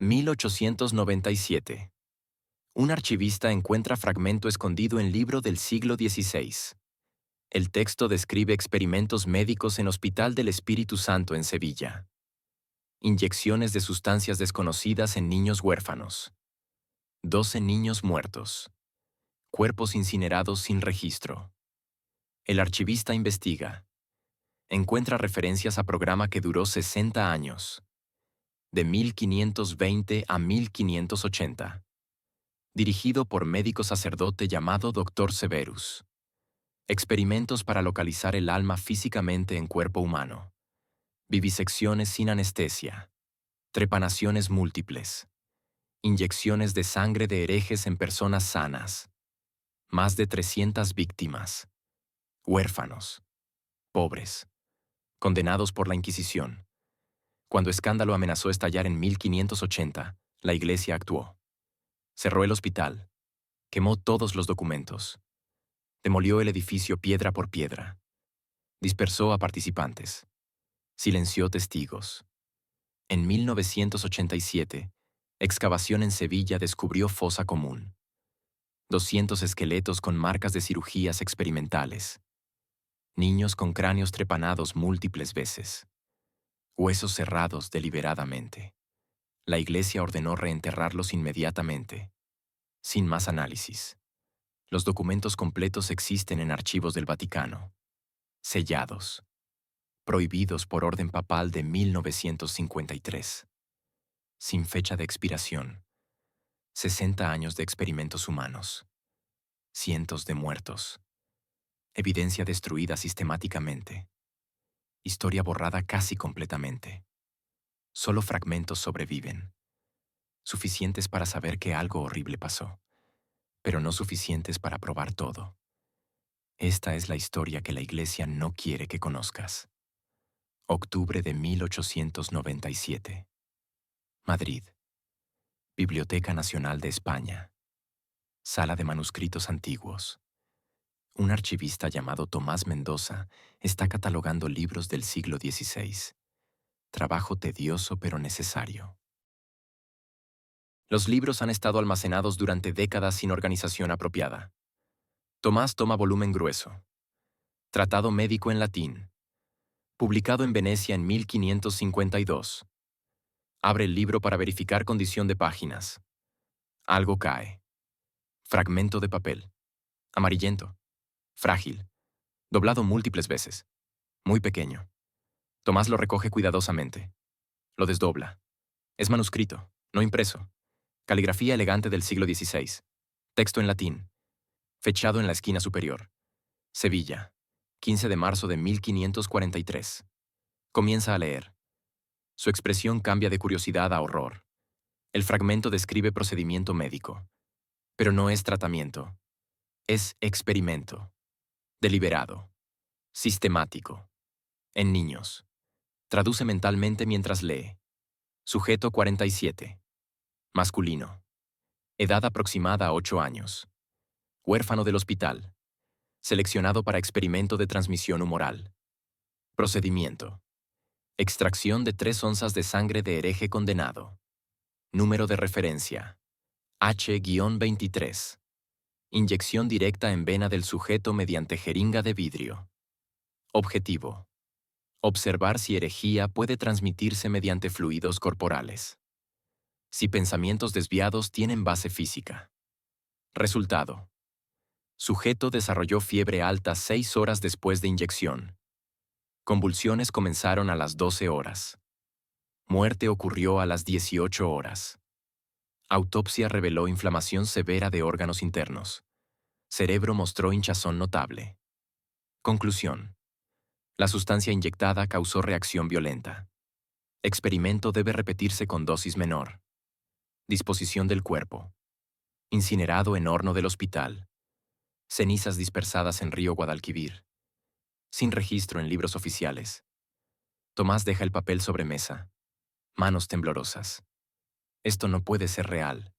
1897. Un archivista encuentra fragmento escondido en libro del siglo XVI. El texto describe experimentos médicos en Hospital del Espíritu Santo en Sevilla. Inyecciones de sustancias desconocidas en niños huérfanos. 12 niños muertos. Cuerpos incinerados sin registro. El archivista investiga. Encuentra referencias a programa que duró 60 años. De 1520 a 1580. Dirigido por médico sacerdote llamado Dr. Severus. Experimentos para localizar el alma físicamente en cuerpo humano. Vivisecciones sin anestesia. Trepanaciones múltiples. Inyecciones de sangre de herejes en personas sanas. Más de 300 víctimas. Huérfanos. Pobres. Condenados por la Inquisición. Cuando escándalo amenazó estallar en 1580, la Iglesia actuó. Cerró el hospital. Quemó todos los documentos. Demolió el edificio piedra por piedra. Dispersó a participantes. Silenció testigos. En 1987, excavación en Sevilla descubrió fosa común. 200 esqueletos con marcas de cirugías experimentales. Niños con cráneos trepanados múltiples veces. Huesos cerrados deliberadamente. La Iglesia ordenó reenterrarlos inmediatamente. Sin más análisis. Los documentos completos existen en archivos del Vaticano. Sellados. Prohibidos por orden papal de 1953. Sin fecha de expiración. 60 años de experimentos humanos. Cientos de muertos. Evidencia destruida sistemáticamente. Historia borrada casi completamente. Solo fragmentos sobreviven. Suficientes para saber que algo horrible pasó, pero no suficientes para probar todo. Esta es la historia que la Iglesia no quiere que conozcas. Octubre de 1897. Madrid. Biblioteca Nacional de España. Sala de manuscritos antiguos. Un archivista llamado Tomás Mendoza está catalogando libros del siglo XVI. Trabajo tedioso pero necesario. Los libros han estado almacenados durante décadas sin organización apropiada. Tomás toma volumen grueso. Tratado médico en latín. Publicado en Venecia en 1552. Abre el libro para verificar condición de páginas. Algo cae. Fragmento de papel. Amarillento. Frágil. Doblado múltiples veces. Muy pequeño. Tomás lo recoge cuidadosamente. Lo desdobla. Es manuscrito, no impreso. Caligrafía elegante del siglo XVI. Texto en latín. Fechado en la esquina superior. Sevilla. 15 de marzo de 1543. Comienza a leer. Su expresión cambia de curiosidad a horror. El fragmento describe procedimiento médico. Pero no es tratamiento. Es experimento. Deliberado. Sistemático. En niños. Traduce mentalmente mientras lee. Sujeto 47. Masculino. Edad aproximada a 8 años. Huérfano del hospital. Seleccionado para experimento de transmisión humoral. Procedimiento. Extracción de 3 onzas de sangre de hereje condenado. Número de referencia. H-23. Inyección directa en vena del sujeto mediante jeringa de vidrio. Objetivo. Observar si herejía puede transmitirse mediante fluidos corporales. Si pensamientos desviados tienen base física. Resultado. Sujeto desarrolló fiebre alta 6 horas después de inyección. Convulsiones comenzaron a las 12 horas. Muerte ocurrió a las 18 horas. Autopsia reveló inflamación severa de órganos internos. Cerebro mostró hinchazón notable. Conclusión. La sustancia inyectada causó reacción violenta. Experimento debe repetirse con dosis menor. Disposición del cuerpo. Incinerado en horno del hospital. Cenizas dispersadas en río Guadalquivir. Sin registro en libros oficiales. Tomás deja el papel sobre mesa. Manos temblorosas. Esto no puede ser real.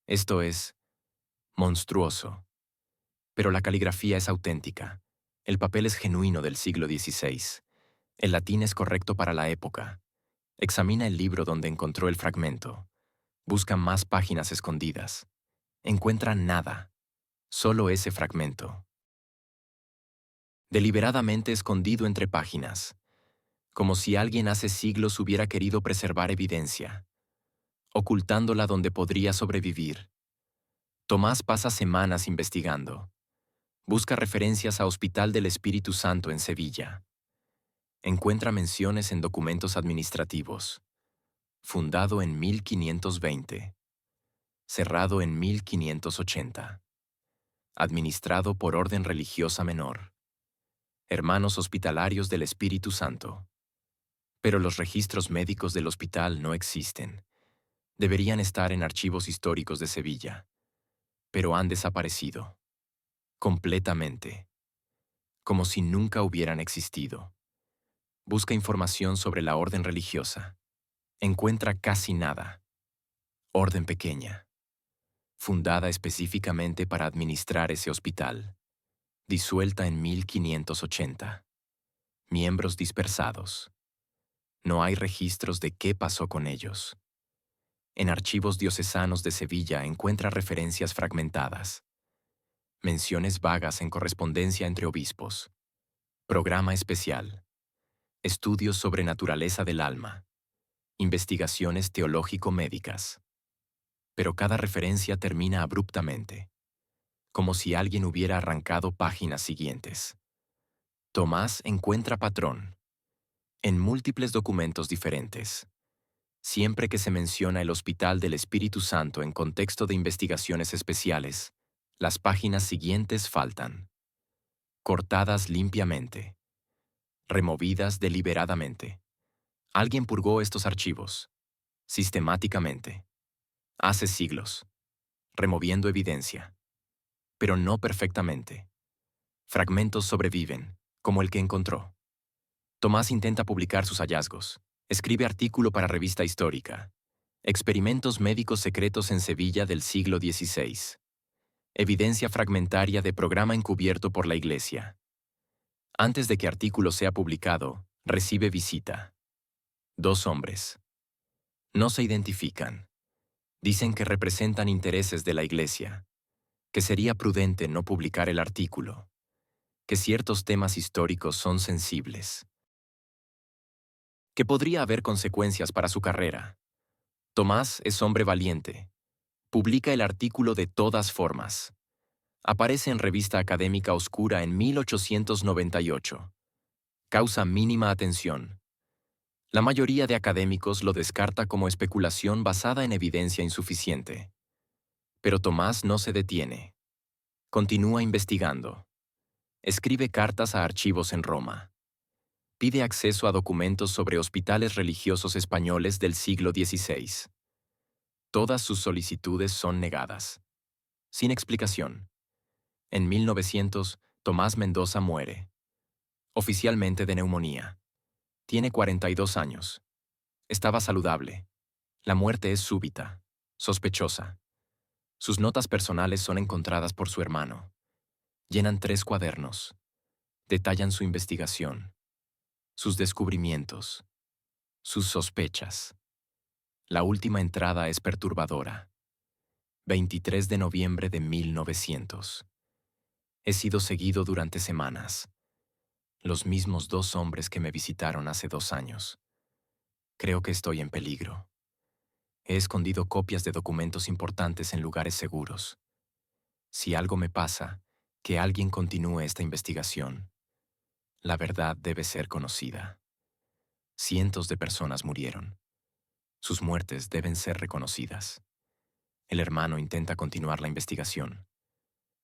Esto es monstruoso. Pero la caligrafía es auténtica. El papel es genuino del siglo XVI. El latín es correcto para la época. Examina el libro donde encontró el fragmento. Busca más páginas escondidas. Encuentra nada, solo ese fragmento. Deliberadamente escondido entre páginas, como si alguien hace siglos hubiera querido preservar evidencia, ocultándola donde podría sobrevivir. Tomás pasa semanas investigando. Busca referencias a Hospital del Espíritu Santo en Sevilla. Encuentra menciones en documentos administrativos. Fundado en 1520. Cerrado en 1580. Administrado por orden religiosa menor. Hermanos Hospitalarios del Espíritu Santo. Pero los registros médicos del hospital no existen. Deberían estar en archivos históricos de Sevilla. Pero han desaparecido. Completamente. Como si nunca hubieran existido. Busca información sobre la orden religiosa. Encuentra casi nada. Orden pequeña. Fundada específicamente para administrar ese hospital. Disuelta en 1580. Miembros dispersados. No hay registros de qué pasó con ellos. En archivos diocesanos de Sevilla encuentra referencias fragmentadas. Menciones vagas en correspondencia entre obispos. Programa especial. Estudios sobre naturaleza del alma. Investigaciones teológico-médicas. Pero cada referencia termina abruptamente, como si alguien hubiera arrancado páginas siguientes. Tomás encuentra patrón. En múltiples documentos diferentes. Siempre que se menciona el Hospital del Espíritu Santo en contexto de investigaciones especiales, las páginas siguientes faltan. Cortadas limpiamente. Removidas deliberadamente. Alguien purgó estos archivos. Sistemáticamente. Hace siglos. Removiendo evidencia. Pero no perfectamente. Fragmentos sobreviven, como el que encontró. Tomás intenta publicar sus hallazgos. Escribe artículo para revista histórica. Experimentos médicos secretos en Sevilla del siglo XVI. Evidencia fragmentaria de programa encubierto por la Iglesia. Antes de que artículo sea publicado, recibe visita. 2 hombres. No se identifican. Dicen que representan intereses de la Iglesia. Que sería prudente no publicar el artículo. Que ciertos temas históricos son sensibles. Que podría haber consecuencias para su carrera. Tomás es hombre valiente. Publica el artículo de todas formas. Aparece en Revista Académica Oscura en 1898. Causa mínima atención. La mayoría de académicos lo descarta como especulación basada en evidencia insuficiente. Pero Tomás no se detiene. Continúa investigando. Escribe cartas a archivos en Roma. Pide acceso a documentos sobre hospitales religiosos españoles del siglo XVI. Todas sus solicitudes son negadas. Sin explicación. En 1900, Tomás Mendoza muere. Oficialmente de neumonía. Tiene 42 años. Estaba saludable. La muerte es súbita, sospechosa. Sus notas personales son encontradas por su hermano. Llenan 3 cuadernos. Detallan su investigación, sus descubrimientos, sus sospechas. La última entrada es perturbadora. 23 de noviembre de 1900. He sido seguido durante semanas. Los mismos 2 hombres que me visitaron hace 2 años. Creo que estoy en peligro. He escondido copias de documentos importantes en lugares seguros. Si algo me pasa, que alguien continúe esta investigación. La verdad debe ser conocida. Cientos de personas murieron. Sus muertes deben ser reconocidas. El hermano intenta continuar la investigación,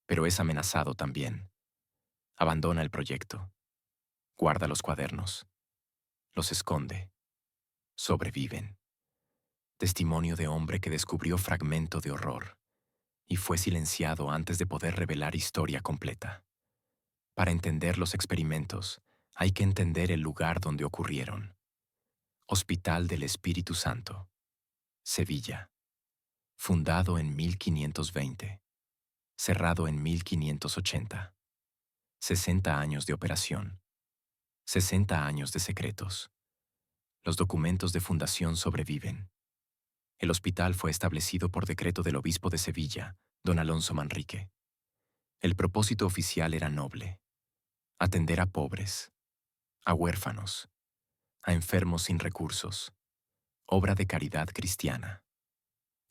pero es amenazado también. Abandona el proyecto. Guarda los cuadernos. Los esconde. Sobreviven. Testimonio de hombre que descubrió fragmento de horror y fue silenciado antes de poder revelar historia completa. Para entender los experimentos, hay que entender el lugar donde ocurrieron. Hospital del Espíritu Santo, Sevilla. Fundado en 1520. Cerrado en 1580. 60 años de operación. 60 años de secretos. Los documentos de fundación sobreviven. El hospital fue establecido por decreto del obispo de Sevilla, don Alonso Manrique. El propósito oficial era noble: atender a pobres, a huérfanos, a enfermos sin recursos, obra de caridad cristiana.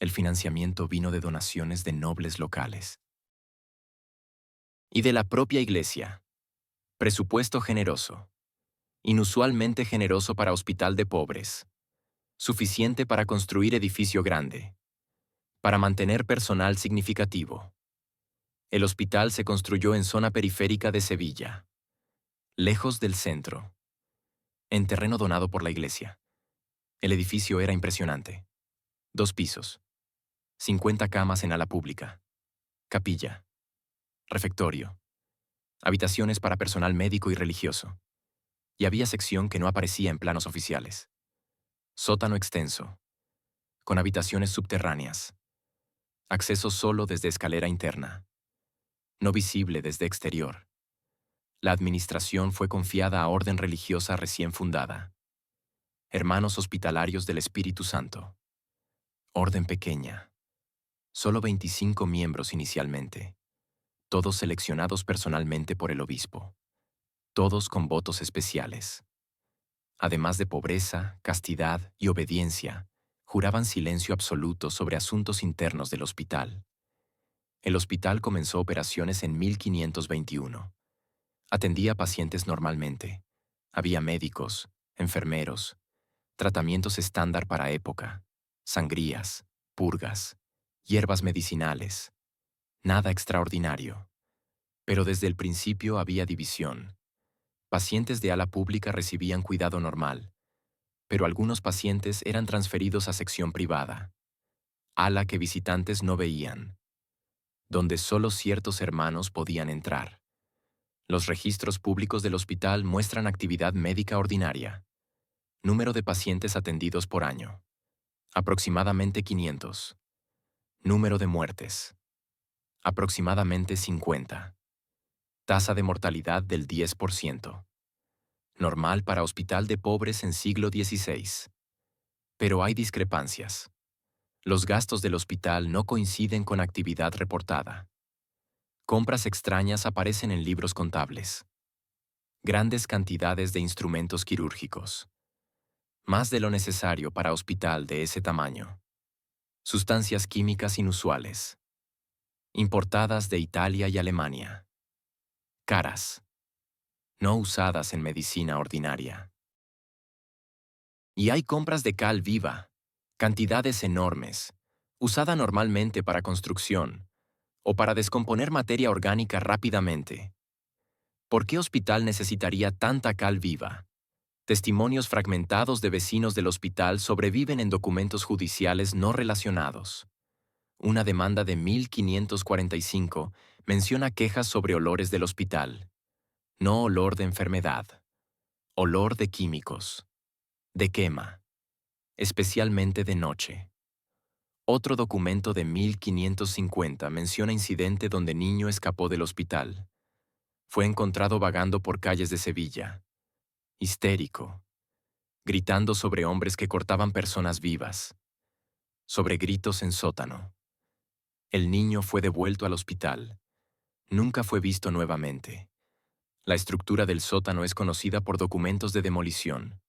El financiamiento vino de donaciones de nobles locales y de la propia iglesia. Presupuesto generoso, inusualmente generoso para hospital de pobres, suficiente para construir edificio grande, para mantener personal significativo. El hospital se construyó en zona periférica de Sevilla, lejos del centro, en terreno donado por la iglesia. El edificio era impresionante. 2 pisos, 50 camas en ala pública, capilla, refectorio, habitaciones para personal médico y religioso. Y había sección que no aparecía en planos oficiales. Sótano extenso, con habitaciones subterráneas, acceso solo desde escalera interna, no visible desde exterior. La administración fue confiada a orden religiosa recién fundada. Hermanos Hospitalarios del Espíritu Santo. Orden pequeña. Solo 25 miembros inicialmente. Todos seleccionados personalmente por el obispo. Todos con votos especiales. Además de pobreza, castidad y obediencia, juraban silencio absoluto sobre asuntos internos del hospital. El hospital comenzó operaciones en 1521. Atendía pacientes normalmente. Había médicos, enfermeros, tratamientos estándar para época, sangrías, purgas, hierbas medicinales. Nada extraordinario. Pero desde el principio había división. Pacientes de ala pública recibían cuidado normal, pero algunos pacientes eran transferidos a sección privada, ala que visitantes no veían, donde solo ciertos hermanos podían entrar. Los registros públicos del hospital muestran actividad médica ordinaria. Número de pacientes atendidos por año. Aproximadamente 500. Número de muertes. Aproximadamente 50. Tasa de mortalidad del 10%. Normal para hospital de pobres en siglo XVI. Pero hay discrepancias. Los gastos del hospital no coinciden con actividad reportada. Compras extrañas aparecen en libros contables. Grandes cantidades de instrumentos quirúrgicos. Más de lo necesario para hospital de ese tamaño. Sustancias químicas inusuales. Importadas de Italia y Alemania. Caras. No usadas en medicina ordinaria. Y hay compras de cal viva, cantidades enormes, usada normalmente para construcción o para descomponer materia orgánica rápidamente. ¿Por qué hospital necesitaría tanta cal viva? Testimonios fragmentados de vecinos del hospital sobreviven en documentos judiciales no relacionados. Una demanda de 1545 menciona quejas sobre olores del hospital. No olor de enfermedad. Olor de químicos. De quema. Especialmente de noche. Otro documento de 1550 menciona incidente donde niño escapó del hospital. Fue encontrado vagando por calles de Sevilla. Histérico. Gritando sobre hombres que cortaban personas vivas. Sobre gritos en sótano. El niño fue devuelto al hospital. Nunca fue visto nuevamente. La estructura del sótano es conocida por documentos de demolición.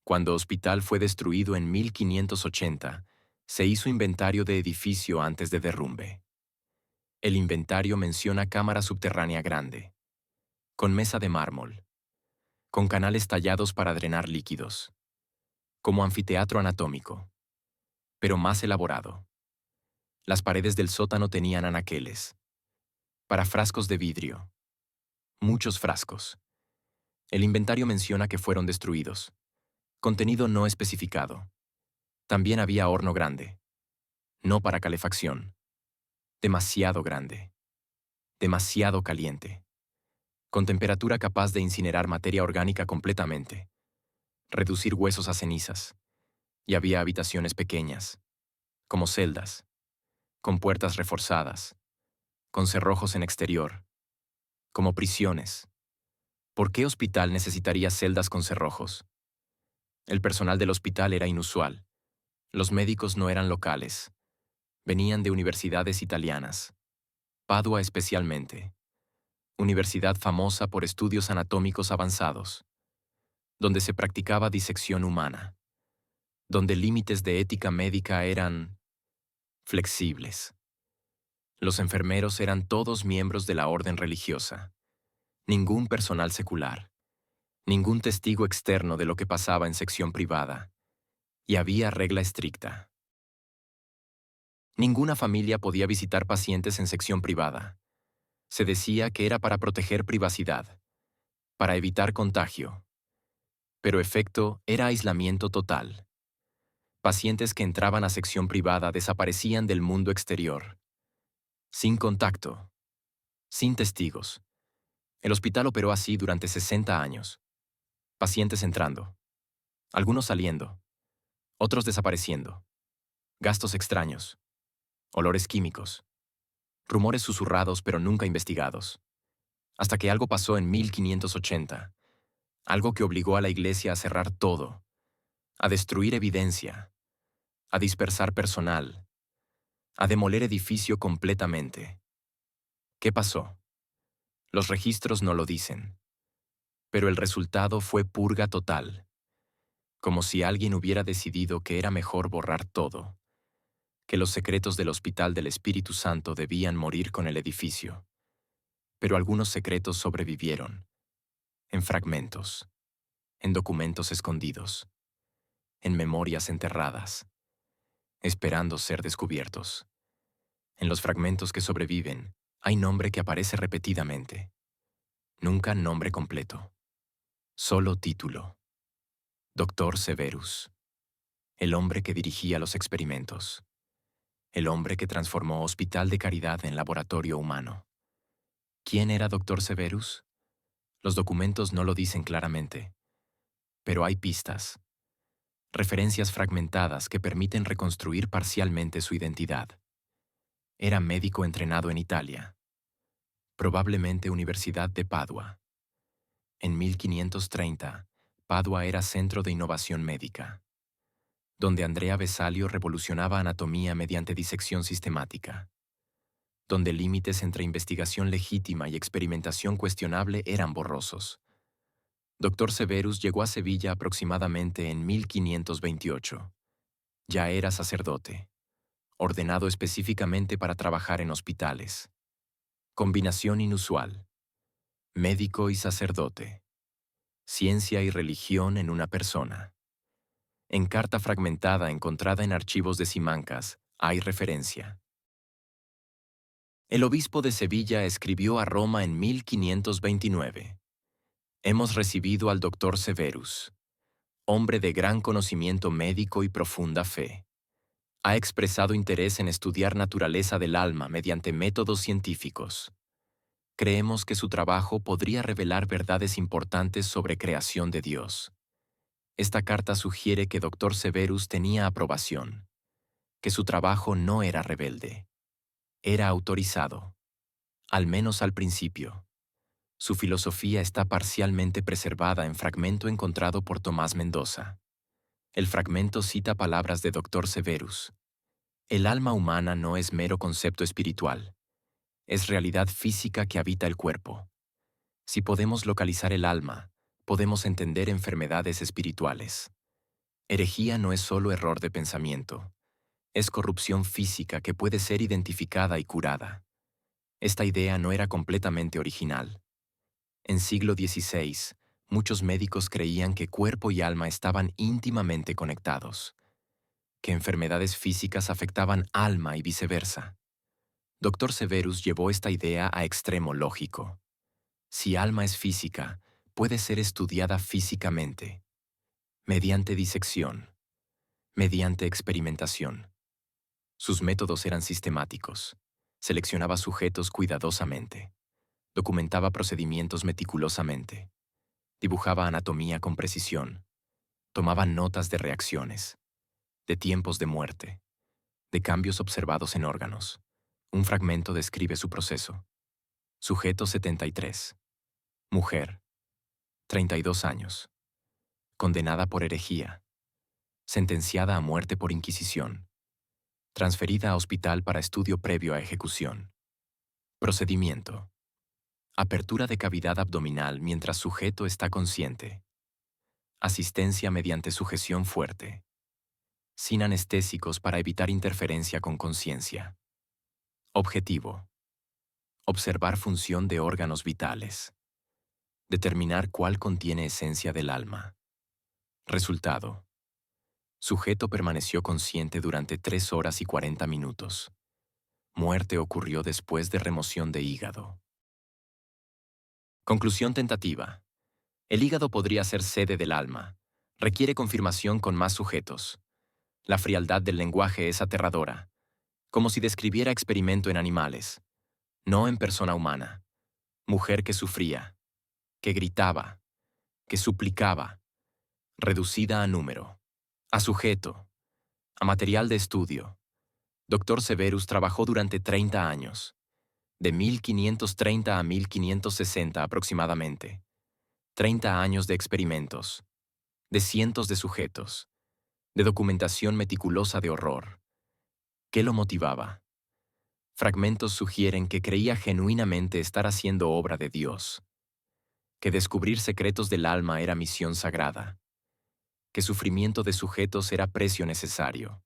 Cuando hospital fue destruido en 1580, se hizo inventario de edificio antes de derrumbe. El inventario menciona cámara subterránea grande, con mesa de mármol, con canales tallados para drenar líquidos, como anfiteatro anatómico, pero más elaborado. Las paredes del sótano tenían anaqueles, para frascos de vidrio, muchos frascos. El inventario menciona que fueron destruidos. Contenido no especificado. También había horno grande, no para calefacción. Demasiado grande. Demasiado caliente. Con temperatura capaz de incinerar materia orgánica completamente. Reducir huesos a cenizas. Y había habitaciones pequeñas, como celdas, con puertas reforzadas, con cerrojos en exterior, como prisiones. ¿Por qué hospital necesitaría celdas con cerrojos? El personal del hospital era inusual. Los médicos no eran locales, venían de universidades italianas, Padua especialmente, universidad famosa por estudios anatómicos avanzados, donde se practicaba disección humana, donde límites de ética médica eran flexibles. Los enfermeros eran todos miembros de la orden religiosa, ningún personal secular, ningún testigo externo de lo que pasaba en sección privada, y había regla estricta. Ninguna familia podía visitar pacientes en sección privada. Se decía que era para proteger privacidad, para evitar contagio. Pero efecto era aislamiento total. Pacientes que entraban a sección privada desaparecían del mundo exterior, sin contacto, sin testigos. El hospital operó así durante 60 años. Pacientes entrando, algunos saliendo, otros desapareciendo. Gastos extraños, olores químicos, rumores susurrados pero nunca investigados. Hasta que algo pasó en 1580, algo que obligó a la Iglesia a cerrar todo, a destruir evidencia, a dispersar personal, a demoler edificio completamente. ¿Qué pasó? Los registros no lo dicen, pero el resultado fue purga total, como si alguien hubiera decidido que era mejor borrar todo, que los secretos del Hospital del Espíritu Santo debían morir con el edificio. Pero algunos secretos sobrevivieron, en fragmentos, en documentos escondidos, en memorias enterradas, esperando ser descubiertos. En los fragmentos que sobreviven, hay nombre que aparece repetidamente. Nunca nombre completo. Solo título. Doctor Severus. El hombre que dirigía los experimentos. El hombre que transformó Hospital de Caridad en laboratorio humano. ¿Quién era Doctor Severus? Los documentos no lo dicen claramente, pero hay pistas, referencias fragmentadas que permiten reconstruir parcialmente su identidad. Era médico entrenado en Italia, probablemente Universidad de Padua. En 1530, Padua era centro de innovación médica, donde Andrea Vesalio revolucionaba anatomía mediante disección sistemática, donde límites entre investigación legítima y experimentación cuestionable eran borrosos. Dr. Severus llegó a Sevilla aproximadamente en 1528. Ya era sacerdote, ordenado específicamente para trabajar en hospitales. Combinación inusual. Médico y sacerdote. Ciencia y religión en una persona. En carta fragmentada encontrada en archivos de Simancas, hay referencia. El obispo de Sevilla escribió a Roma en 1529. Hemos recibido al doctor Severus, hombre de gran conocimiento médico y profunda fe. Ha expresado interés en estudiar naturaleza del alma mediante métodos científicos. Creemos que su trabajo podría revelar verdades importantes sobre creación de Dios. Esta carta sugiere que Dr. Severus tenía aprobación, que su trabajo no era rebelde. Era autorizado, al menos al principio. Su filosofía está parcialmente preservada en fragmento encontrado por Tomás Mendoza. El fragmento cita palabras de Dr. Severus. El alma humana no es mero concepto espiritual. Es realidad física que habita el cuerpo. Si podemos localizar el alma, podemos entender enfermedades espirituales. Herejía no es solo error de pensamiento. Es corrupción física que puede ser identificada y curada. Esta idea no era completamente original. En siglo XVI, muchos médicos creían que cuerpo y alma estaban íntimamente conectados, que enfermedades físicas afectaban alma y viceversa. Dr. Severus llevó esta idea a extremo lógico. Si alma es física, puede ser estudiada físicamente, mediante disección, mediante experimentación. Sus métodos eran sistemáticos. Seleccionaba sujetos cuidadosamente. Documentaba procedimientos meticulosamente. Dibujaba anatomía con precisión. Tomaba notas de reacciones, de tiempos de muerte, de cambios observados en órganos. Un fragmento describe su proceso. Sujeto 73. Mujer, 32 años. Condenada por herejía. sentenciada a muerte por Inquisición, transferida a hospital para estudio previo a ejecución. Procedimiento. Apertura de cavidad abdominal mientras sujeto está consciente. Asistencia mediante sujeción fuerte. Sin anestésicos para evitar interferencia con conciencia. Objetivo. Observar función de órganos vitales. Determinar cuál contiene esencia del alma. Resultado. Sujeto permaneció consciente durante 3 horas y 40 minutos. Muerte ocurrió después de remoción de hígado. Conclusión tentativa. El hígado podría ser sede del alma. Requiere confirmación con más sujetos. La frialdad del lenguaje es aterradora, como si describiera experimento en animales, no en persona humana. Mujer que sufría, que gritaba, que suplicaba, reducida a número, a sujeto, a material de estudio. Dr. Severus trabajó durante 30 años, de 1530 a 1560 aproximadamente. 30 años de experimentos, de cientos de sujetos, de documentación meticulosa de horror. ¿Qué lo motivaba? Fragmentos sugieren que creía genuinamente estar haciendo obra de Dios, que descubrir secretos del alma era misión sagrada, que sufrimiento de sujetos era precio necesario,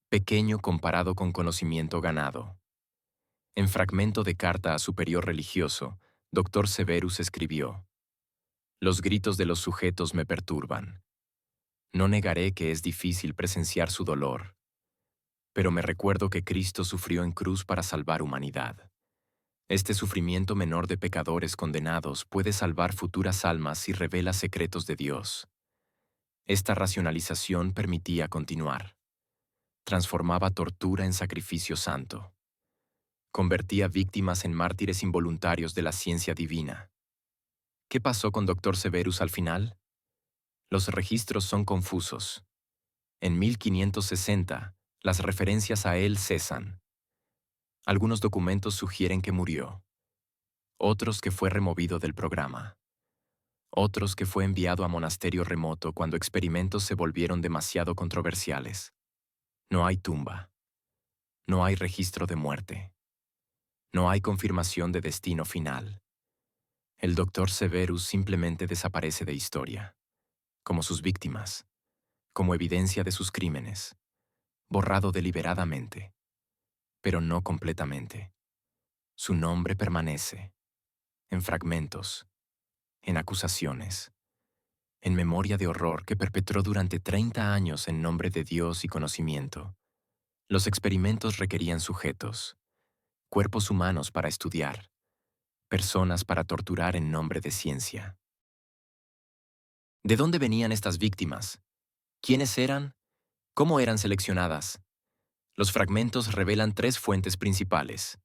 pequeño comparado con conocimiento ganado. En fragmento de carta a superior religioso, Dr. Severus escribió: «Los gritos de los sujetos me perturban. No negaré que es difícil presenciar su dolor, pero me recuerdo que Cristo sufrió en cruz para salvar humanidad. Este sufrimiento menor de pecadores condenados puede salvar futuras almas si revela secretos de Dios». Esta racionalización permitía continuar. Transformaba tortura en sacrificio santo. Convertía víctimas en mártires involuntarios de la ciencia divina. ¿Qué pasó con Dr. Severus al final? Los registros son confusos. En 1560, las referencias a él cesan. Algunos documentos sugieren que murió. Otros que fue removido del programa. Otros que fue enviado a monasterio remoto cuando experimentos se volvieron demasiado controversiales. No hay tumba. No hay registro de muerte. No hay confirmación de destino final. El Dr. Severus simplemente desaparece de historia, como sus víctimas, como evidencia de sus crímenes, borrado deliberadamente, pero no completamente. Su nombre permanece, en fragmentos, en acusaciones, en memoria de horror que perpetró durante 30 años en nombre de Dios y conocimiento. Los experimentos requerían sujetos, cuerpos humanos para estudiar, personas para torturar en nombre de ciencia. ¿De dónde venían estas víctimas? ¿Quiénes eran? ¿Cómo eran seleccionadas? Los fragmentos revelan 3 fuentes principales.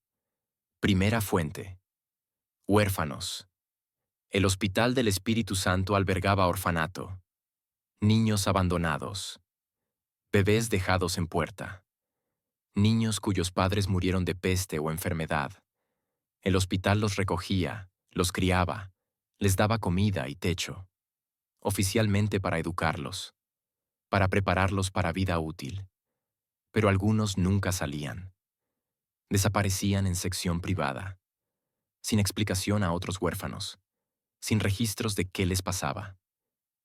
Primera fuente: huérfanos. El Hospital del Espíritu Santo albergaba orfanato, niños abandonados, bebés dejados en puerta, niños cuyos padres murieron de peste o enfermedad. El hospital los recogía, los criaba, les daba comida y techo, oficialmente para educarlos, para prepararlos para vida útil. Pero algunos nunca salían. Desaparecían en sección privada, sin explicación a otros huérfanos, sin registros de qué les pasaba.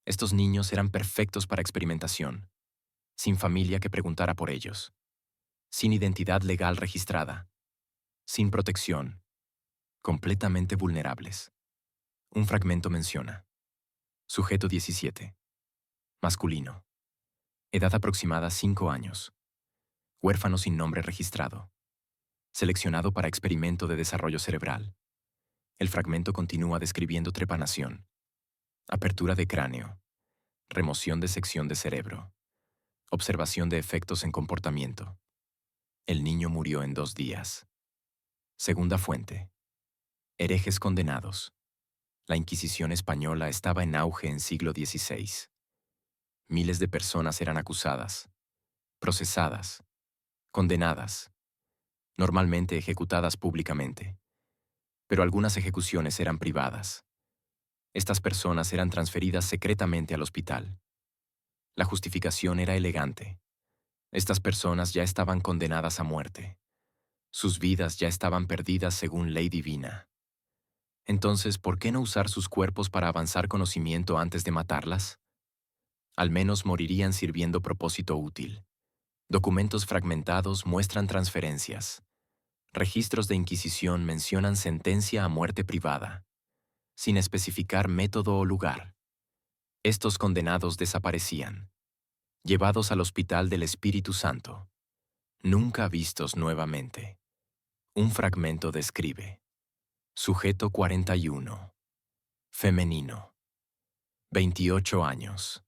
Estos niños eran perfectos para experimentación, sin familia que preguntara por ellos, sin identidad legal registrada, sin protección, completamente vulnerables. Un fragmento menciona: sujeto 17. Masculino. Edad aproximada 5 años. Huérfano sin nombre registrado. Seleccionado para experimento de desarrollo cerebral. El fragmento continúa describiendo trepanación, apertura de cráneo, remoción de sección de cerebro, observación de efectos en comportamiento. El niño murió en 2 días. Segunda fuente: herejes condenados. La Inquisición española estaba en auge en siglo XVI. Miles de personas eran acusadas, procesadas, condenadas, normalmente ejecutadas públicamente. Pero algunas ejecuciones eran privadas. Estas personas eran transferidas secretamente al hospital. La justificación era elegante. Estas personas ya estaban condenadas a muerte. Sus vidas ya estaban perdidas según ley divina. Entonces, ¿por qué no usar sus cuerpos para avanzar conocimiento antes de matarlas? Al menos morirían sirviendo propósito útil. Documentos fragmentados muestran transferencias. Registros de Inquisición mencionan sentencia a muerte privada, sin especificar método o lugar. Estos condenados desaparecían, llevados al Hospital del Espíritu Santo, nunca vistos nuevamente. Un fragmento describe: sujeto 41, femenino, 28 años,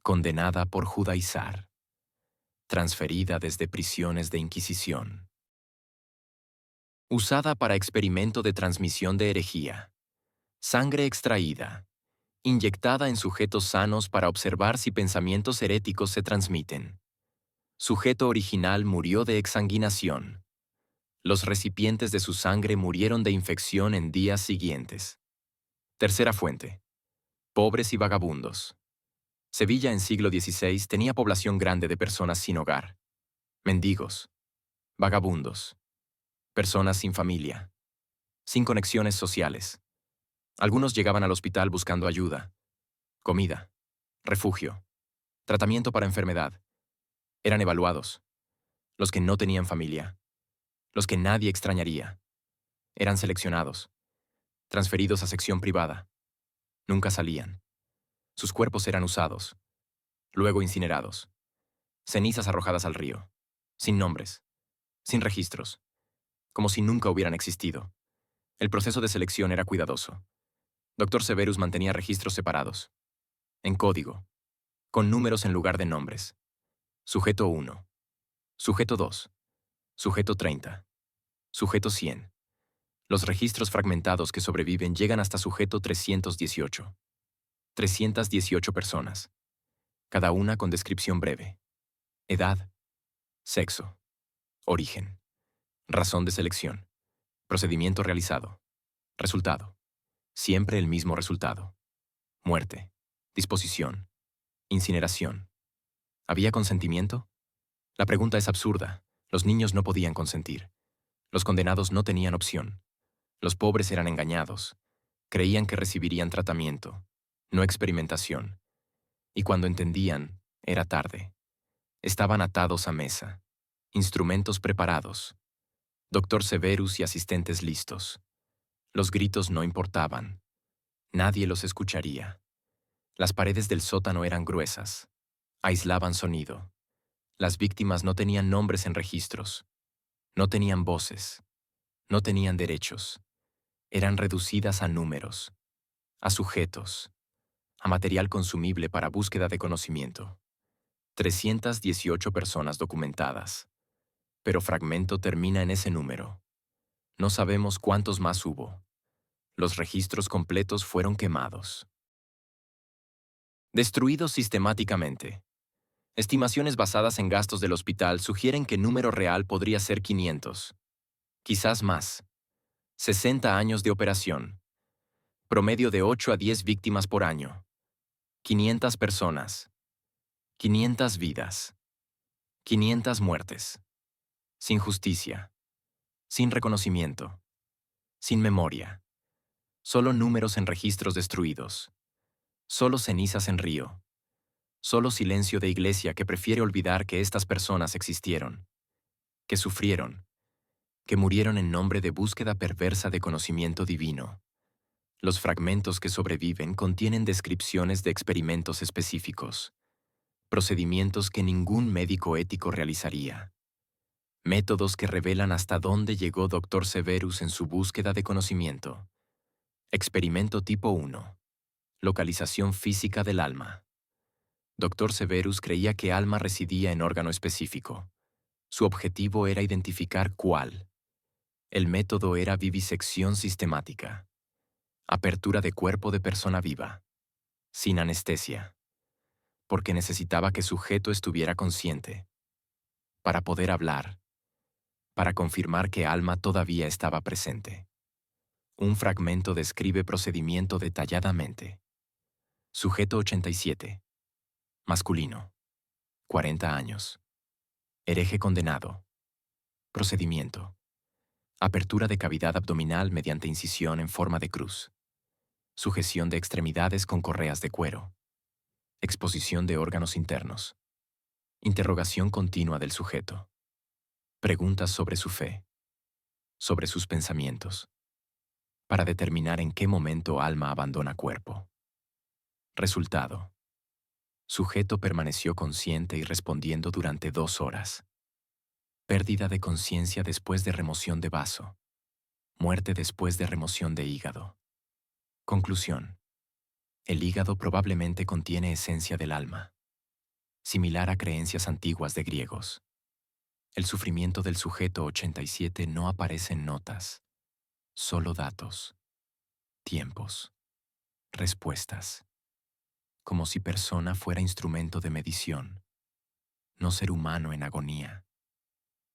condenada por judaizar, transferida desde prisiones de Inquisición. Usada para experimento de transmisión de herejía. Sangre extraída, inyectada en sujetos sanos para observar si pensamientos heréticos se transmiten. Sujeto original murió de exsanguinación. Los recipientes de su sangre murieron de infección en días siguientes. Tercera fuente. Pobres y vagabundos. Sevilla en siglo XVI tenía población grande de personas sin hogar. Mendigos. Vagabundos. Personas sin familia. Sin conexiones sociales. Algunos llegaban al hospital buscando ayuda, comida, refugio, tratamiento para enfermedad. Eran evaluados. Los que no tenían familia. Los que nadie extrañaría. Eran seleccionados. Transferidos a sección privada. Nunca salían. Sus cuerpos eran usados. Luego incinerados. Cenizas arrojadas al río. Sin nombres. Sin registros. Como si nunca hubieran existido. El proceso de selección era cuidadoso. Dr. Severus mantenía registros separados. En código. Con números en lugar de nombres. Sujeto 1. Sujeto 2. Sujeto 30. Sujeto 100. Los registros fragmentados que sobreviven llegan hasta sujeto 318. 318 personas. Cada una con descripción breve. Edad. Sexo. Origen. Razón de selección. Procedimiento realizado. Resultado. Siempre el mismo resultado. Muerte. Disposición. Incineración. ¿Había consentimiento? La pregunta es absurda. Los niños no podían consentir. Los condenados no tenían opción. Los pobres eran engañados. Creían que recibirían tratamiento, no experimentación. Y cuando entendían, era tarde. Estaban atados a mesa. Instrumentos preparados. Dr. Severus y asistentes listos. Los gritos no importaban. Nadie los escucharía. Las paredes del sótano eran gruesas. Aislaban sonido. Las víctimas no tenían nombres en registros. No tenían voces. No tenían derechos. Eran reducidas a números, a sujetos, a material consumible para búsqueda de conocimiento. 318 personas documentadas. Pero fragmento termina en ese número. No sabemos cuántos más hubo. Los registros completos fueron quemados. Destruidos sistemáticamente. Estimaciones basadas en gastos del hospital sugieren que el número real podría ser 500. Quizás más. 60 años de operación. Promedio de 8 a 10 víctimas por año. 500 personas. 500 vidas. 500 muertes. Sin justicia. Sin reconocimiento. Sin memoria. Solo números en registros destruidos. Solo cenizas en río. Solo silencio de iglesia que prefiere olvidar que estas personas existieron. Que sufrieron. Que murieron en nombre de búsqueda perversa de conocimiento divino. Los fragmentos que sobreviven contienen descripciones de experimentos específicos, procedimientos que ningún médico ético realizaría, métodos que revelan hasta dónde llegó Dr. Severus en su búsqueda de conocimiento. Experimento tipo 1. Localización física del alma. Dr. Severus creía que alma residía en órgano específico. Su objetivo era identificar cuál. El método era vivisección sistemática. Apertura de cuerpo de persona viva, sin anestesia, porque necesitaba que sujeto estuviera consciente, para poder hablar, para confirmar que alma todavía estaba presente. Un fragmento describe procedimiento detalladamente. Sujeto 87. Masculino. 40 años. Hereje condenado. Procedimiento. Apertura de cavidad abdominal mediante incisión en forma de cruz. Sujeción de extremidades con correas de cuero. Exposición de órganos internos. Interrogación continua del sujeto. Preguntas sobre su fe. Sobre sus pensamientos. Para determinar en qué momento alma abandona cuerpo. Resultado. Sujeto permaneció consciente y respondiendo durante 2 horas. Pérdida de conciencia después de remoción de vaso. Muerte después de remoción de hígado. Conclusión. El hígado probablemente contiene esencia del alma, similar a creencias antiguas de griegos. El sufrimiento del sujeto 87 no aparece en notas, solo datos, tiempos, respuestas, como si persona fuera instrumento de medición, no ser humano en agonía.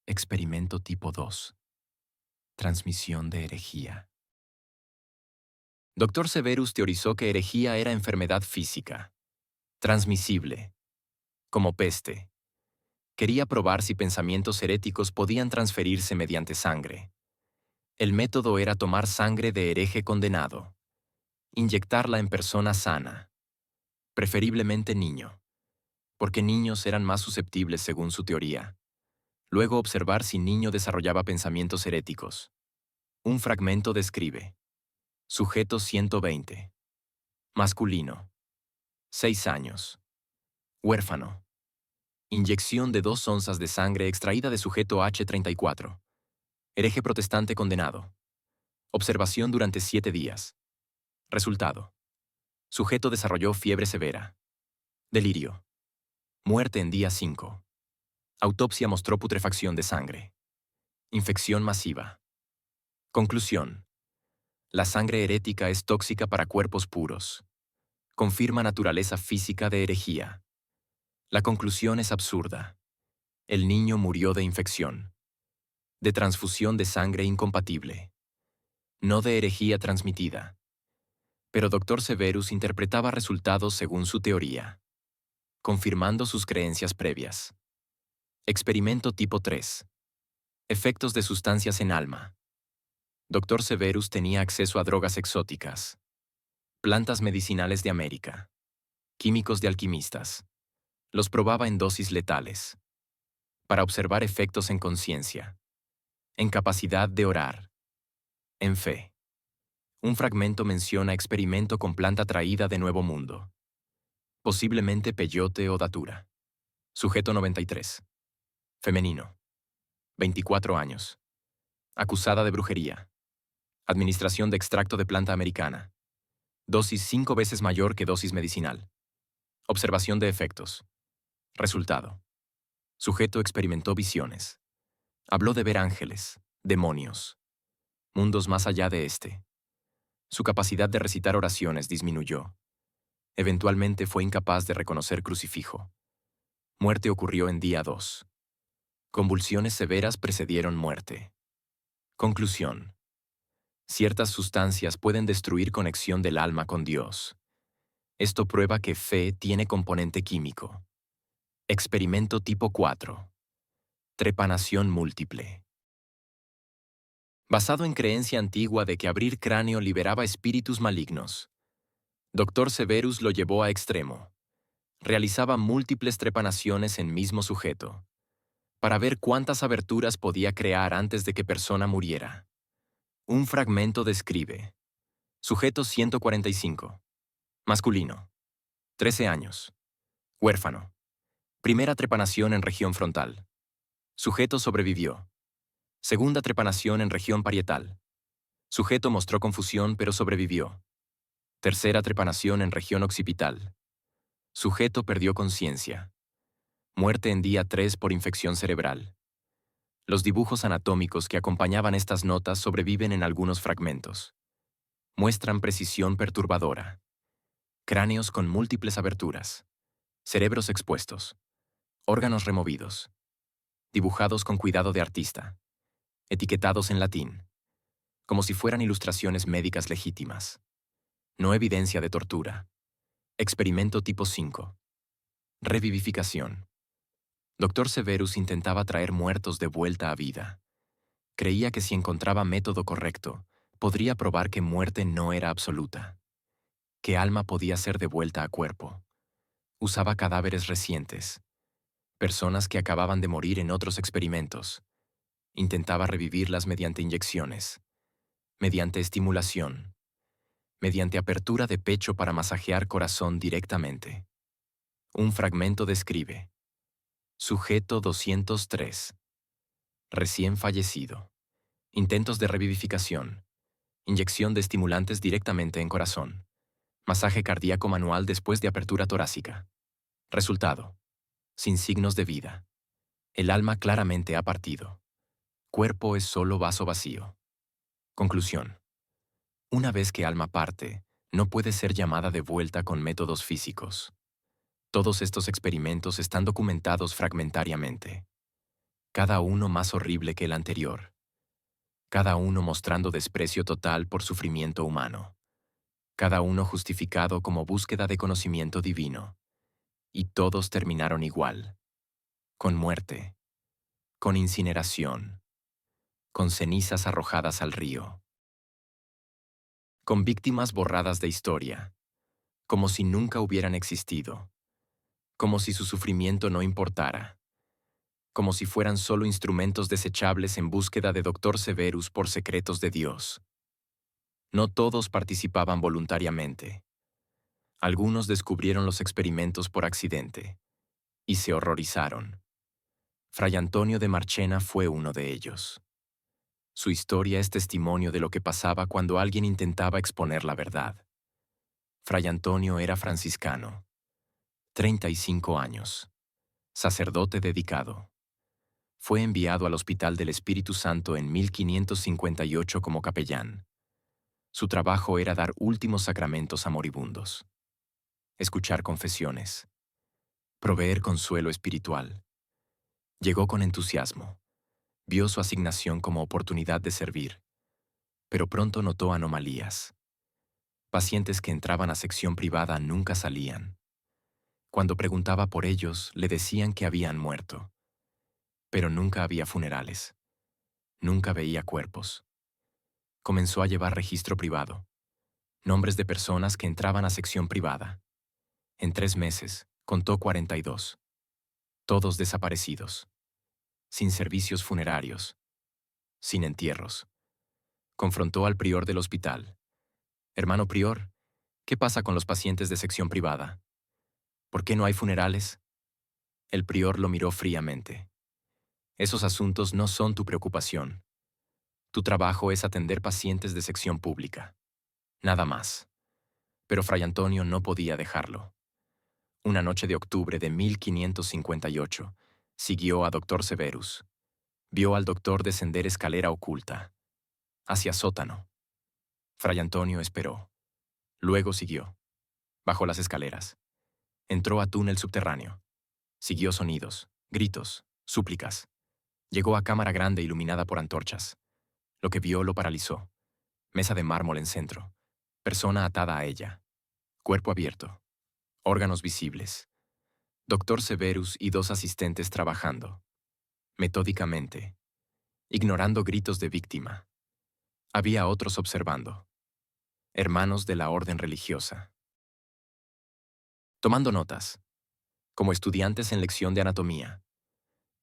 Experimento tipo 2. Transmisión de herejía. Dr. Severus teorizó que herejía era enfermedad física, transmisible, como peste. Quería probar si pensamientos heréticos podían transferirse mediante sangre. El método era tomar sangre de hereje condenado, inyectarla en persona sana, preferiblemente niño, porque niños eran más susceptibles según su teoría. Luego observar si niño desarrollaba pensamientos heréticos. Un fragmento describe. Sujeto 120. Masculino. 6 años. Huérfano. Inyección de 2 onzas de sangre extraída de sujeto H34. Hereje protestante condenado. Observación durante 7 días. Resultado. Sujeto desarrolló fiebre severa. Delirio. Muerte en día 5. Autopsia mostró putrefacción de sangre. Infección masiva. Conclusión. La sangre herética es tóxica para cuerpos puros. Confirma naturaleza física de herejía. La conclusión es absurda. El niño murió de infección. De transfusión de sangre incompatible. No de herejía transmitida. Pero Dr. Severus interpretaba resultados según su teoría, confirmando sus creencias previas. Experimento tipo 3. Efectos de sustancias en alma. Dr. Severus tenía acceso a drogas exóticas, plantas medicinales de América, químicos de alquimistas. Los probaba en dosis letales, para observar efectos en conciencia, en capacidad de orar, en fe. Un fragmento menciona experimento con planta traída de Nuevo Mundo, posiblemente peyote o datura. Sujeto 93. Femenino. 24 años. Acusada de brujería. Administración de extracto de planta americana. Dosis 5 veces mayor que dosis medicinal. Observación de efectos. Resultado. Sujeto experimentó visiones. Habló de ver ángeles, demonios, mundos más allá de este. Su capacidad de recitar oraciones disminuyó. Eventualmente fue incapaz de reconocer crucifijo. Muerte ocurrió en día 2. Convulsiones severas precedieron muerte. Conclusión. Ciertas sustancias pueden destruir conexión del alma con Dios. Esto prueba que fe tiene componente químico. Experimento tipo 4. Trepanación múltiple. Basado en creencia antigua de que abrir cráneo liberaba espíritus malignos, Dr. Severus lo llevó a extremo. Realizaba múltiples trepanaciones en mismo sujeto, para ver cuántas aberturas podía crear antes de que persona muriera. Un fragmento describe. Sujeto 145. Masculino. 13 años. Huérfano. Primera trepanación en región frontal. Sujeto sobrevivió. Segunda trepanación en región parietal. Sujeto mostró confusión pero sobrevivió. Tercera trepanación en región occipital. Sujeto perdió conciencia. Muerte en día 3 por infección cerebral. Los dibujos anatómicos que acompañaban estas notas sobreviven en algunos fragmentos. Muestran precisión perturbadora. Cráneos con múltiples aberturas. Cerebros expuestos. Órganos removidos. Dibujados con cuidado de artista. Etiquetados en latín. Como si fueran ilustraciones médicas legítimas. No evidencia de tortura. Experimento tipo 5. Revivificación. Dr. Severus intentaba traer muertos de vuelta a vida. Creía que si encontraba método correcto, podría probar que muerte no era absoluta, que alma podía ser devuelta a cuerpo. Usaba cadáveres recientes, personas que acababan de morir en otros experimentos. Intentaba revivirlas mediante inyecciones, mediante estimulación, mediante apertura de pecho para masajear corazón directamente. Un fragmento describe: Sujeto 203. Recién fallecido. Intentos de revivificación. Inyección de estimulantes directamente en corazón. Masaje cardíaco manual después de apertura torácica. Resultado: sin signos de vida. El alma claramente ha partido. Cuerpo es solo vaso vacío. Conclusión: una vez que alma parte, no puede ser llamada de vuelta con métodos físicos. Todos estos experimentos están documentados fragmentariamente, cada uno más horrible que el anterior, cada uno mostrando desprecio total por sufrimiento humano, cada uno justificado como búsqueda de conocimiento divino, y todos terminaron igual, con muerte, con incineración, con cenizas arrojadas al río, con víctimas borradas de historia, como si nunca hubieran existido, como si su sufrimiento no importara, como si fueran solo instrumentos desechables en búsqueda de Dr. Severus por secretos de Dios. No todos participaban voluntariamente. Algunos descubrieron los experimentos por accidente y se horrorizaron. Fray Antonio de Marchena fue uno de ellos. Su historia es testimonio de lo que pasaba cuando alguien intentaba exponer la verdad. Fray Antonio era franciscano, 35 años, sacerdote dedicado. Fue enviado al Hospital del Espíritu Santo en 1558 como capellán. Su trabajo era dar últimos sacramentos a moribundos, escuchar confesiones, proveer consuelo espiritual. Llegó con entusiasmo, vio su asignación como oportunidad de servir, pero pronto notó anomalías. Pacientes que entraban a sección privada nunca salían. Cuando preguntaba por ellos, le decían que habían muerto, pero nunca había funerales, nunca veía cuerpos. Comenzó a llevar registro privado, nombres de personas que entraban a sección privada. En 3 meses, contó 42. Todos desaparecidos, sin servicios funerarios, sin entierros. Confrontó al prior del hospital. Hermano prior, ¿qué pasa con los pacientes de sección privada? ¿Por qué no hay funerales? El prior lo miró fríamente. Esos asuntos no son tu preocupación. Tu trabajo es atender pacientes de sección pública. Nada más. Pero Fray Antonio no podía dejarlo. Una noche de octubre de 1558, siguió a Dr. Severus. Vio al doctor descender escalera oculta, hacia sótano. Fray Antonio esperó. Luego siguió. Bajó las escaleras. Entró a túnel subterráneo. Siguió sonidos, gritos, súplicas. Llegó a cámara grande iluminada por antorchas. Lo que vio lo paralizó. Mesa de mármol en centro. Persona atada a ella. Cuerpo abierto. Órganos visibles. Dr. Severus y 2 asistentes trabajando. Metódicamente. Ignorando gritos de víctima. Había otros observando. Hermanos de la orden religiosa. Tomando notas. Como estudiantes en lección de anatomía.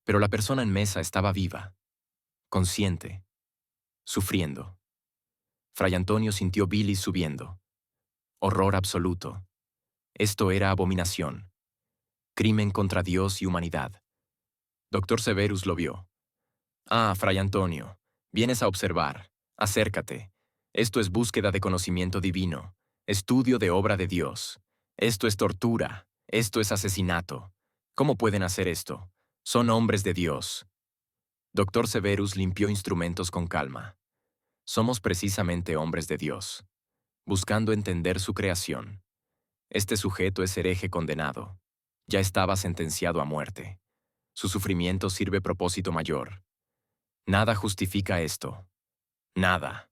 Pero la persona en mesa estaba viva. Consciente. Sufriendo. Fray Antonio sintió bilis subiendo. Horror absoluto. Esto era abominación. Crimen contra Dios y humanidad. Dr. Severus lo vio. Ah, Fray Antonio, vienes a observar. Acércate. Esto es búsqueda de conocimiento divino. Estudio de obra de Dios. Esto es tortura. Esto es asesinato. ¿Cómo pueden hacer esto? Son hombres de Dios. Dr. Severus limpió instrumentos con calma. Somos precisamente hombres de Dios, buscando entender su creación. Este sujeto es hereje condenado. Ya estaba sentenciado a muerte. Su sufrimiento sirve propósito mayor. Nada justifica esto. Nada.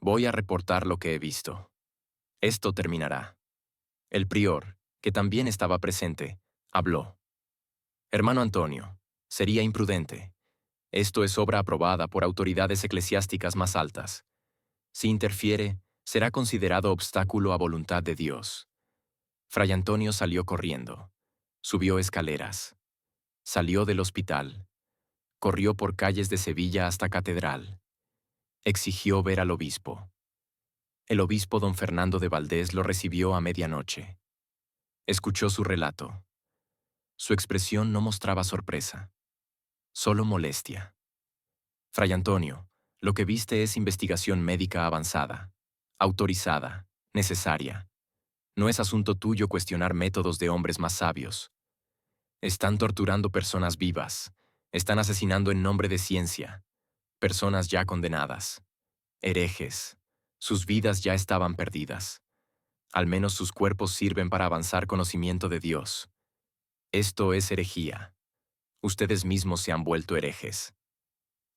Voy a reportar lo que he visto. Esto terminará. El prior, que también estaba presente, Habló. Hermano Antonio, sería imprudente. Esto es obra aprobada por autoridades eclesiásticas más altas. Si interfiere, será considerado obstáculo a voluntad de Dios. Fray Antonio salió corriendo. Subió escaleras. Salió del hospital. Corrió por calles de Sevilla hasta Catedral. Exigió ver al obispo. El obispo don Fernando de Valdés lo recibió a medianoche. Escuchó su relato. Su expresión no mostraba sorpresa, solo molestia. Fray Antonio, lo que viste es investigación médica avanzada, autorizada, necesaria. No es asunto tuyo cuestionar métodos de hombres más sabios. Están torturando personas vivas, están asesinando en nombre de ciencia, personas ya condenadas, herejes. Sus vidas ya estaban perdidas. Al menos sus cuerpos sirven para avanzar conocimiento de Dios. Esto es herejía. Ustedes mismos se han vuelto herejes.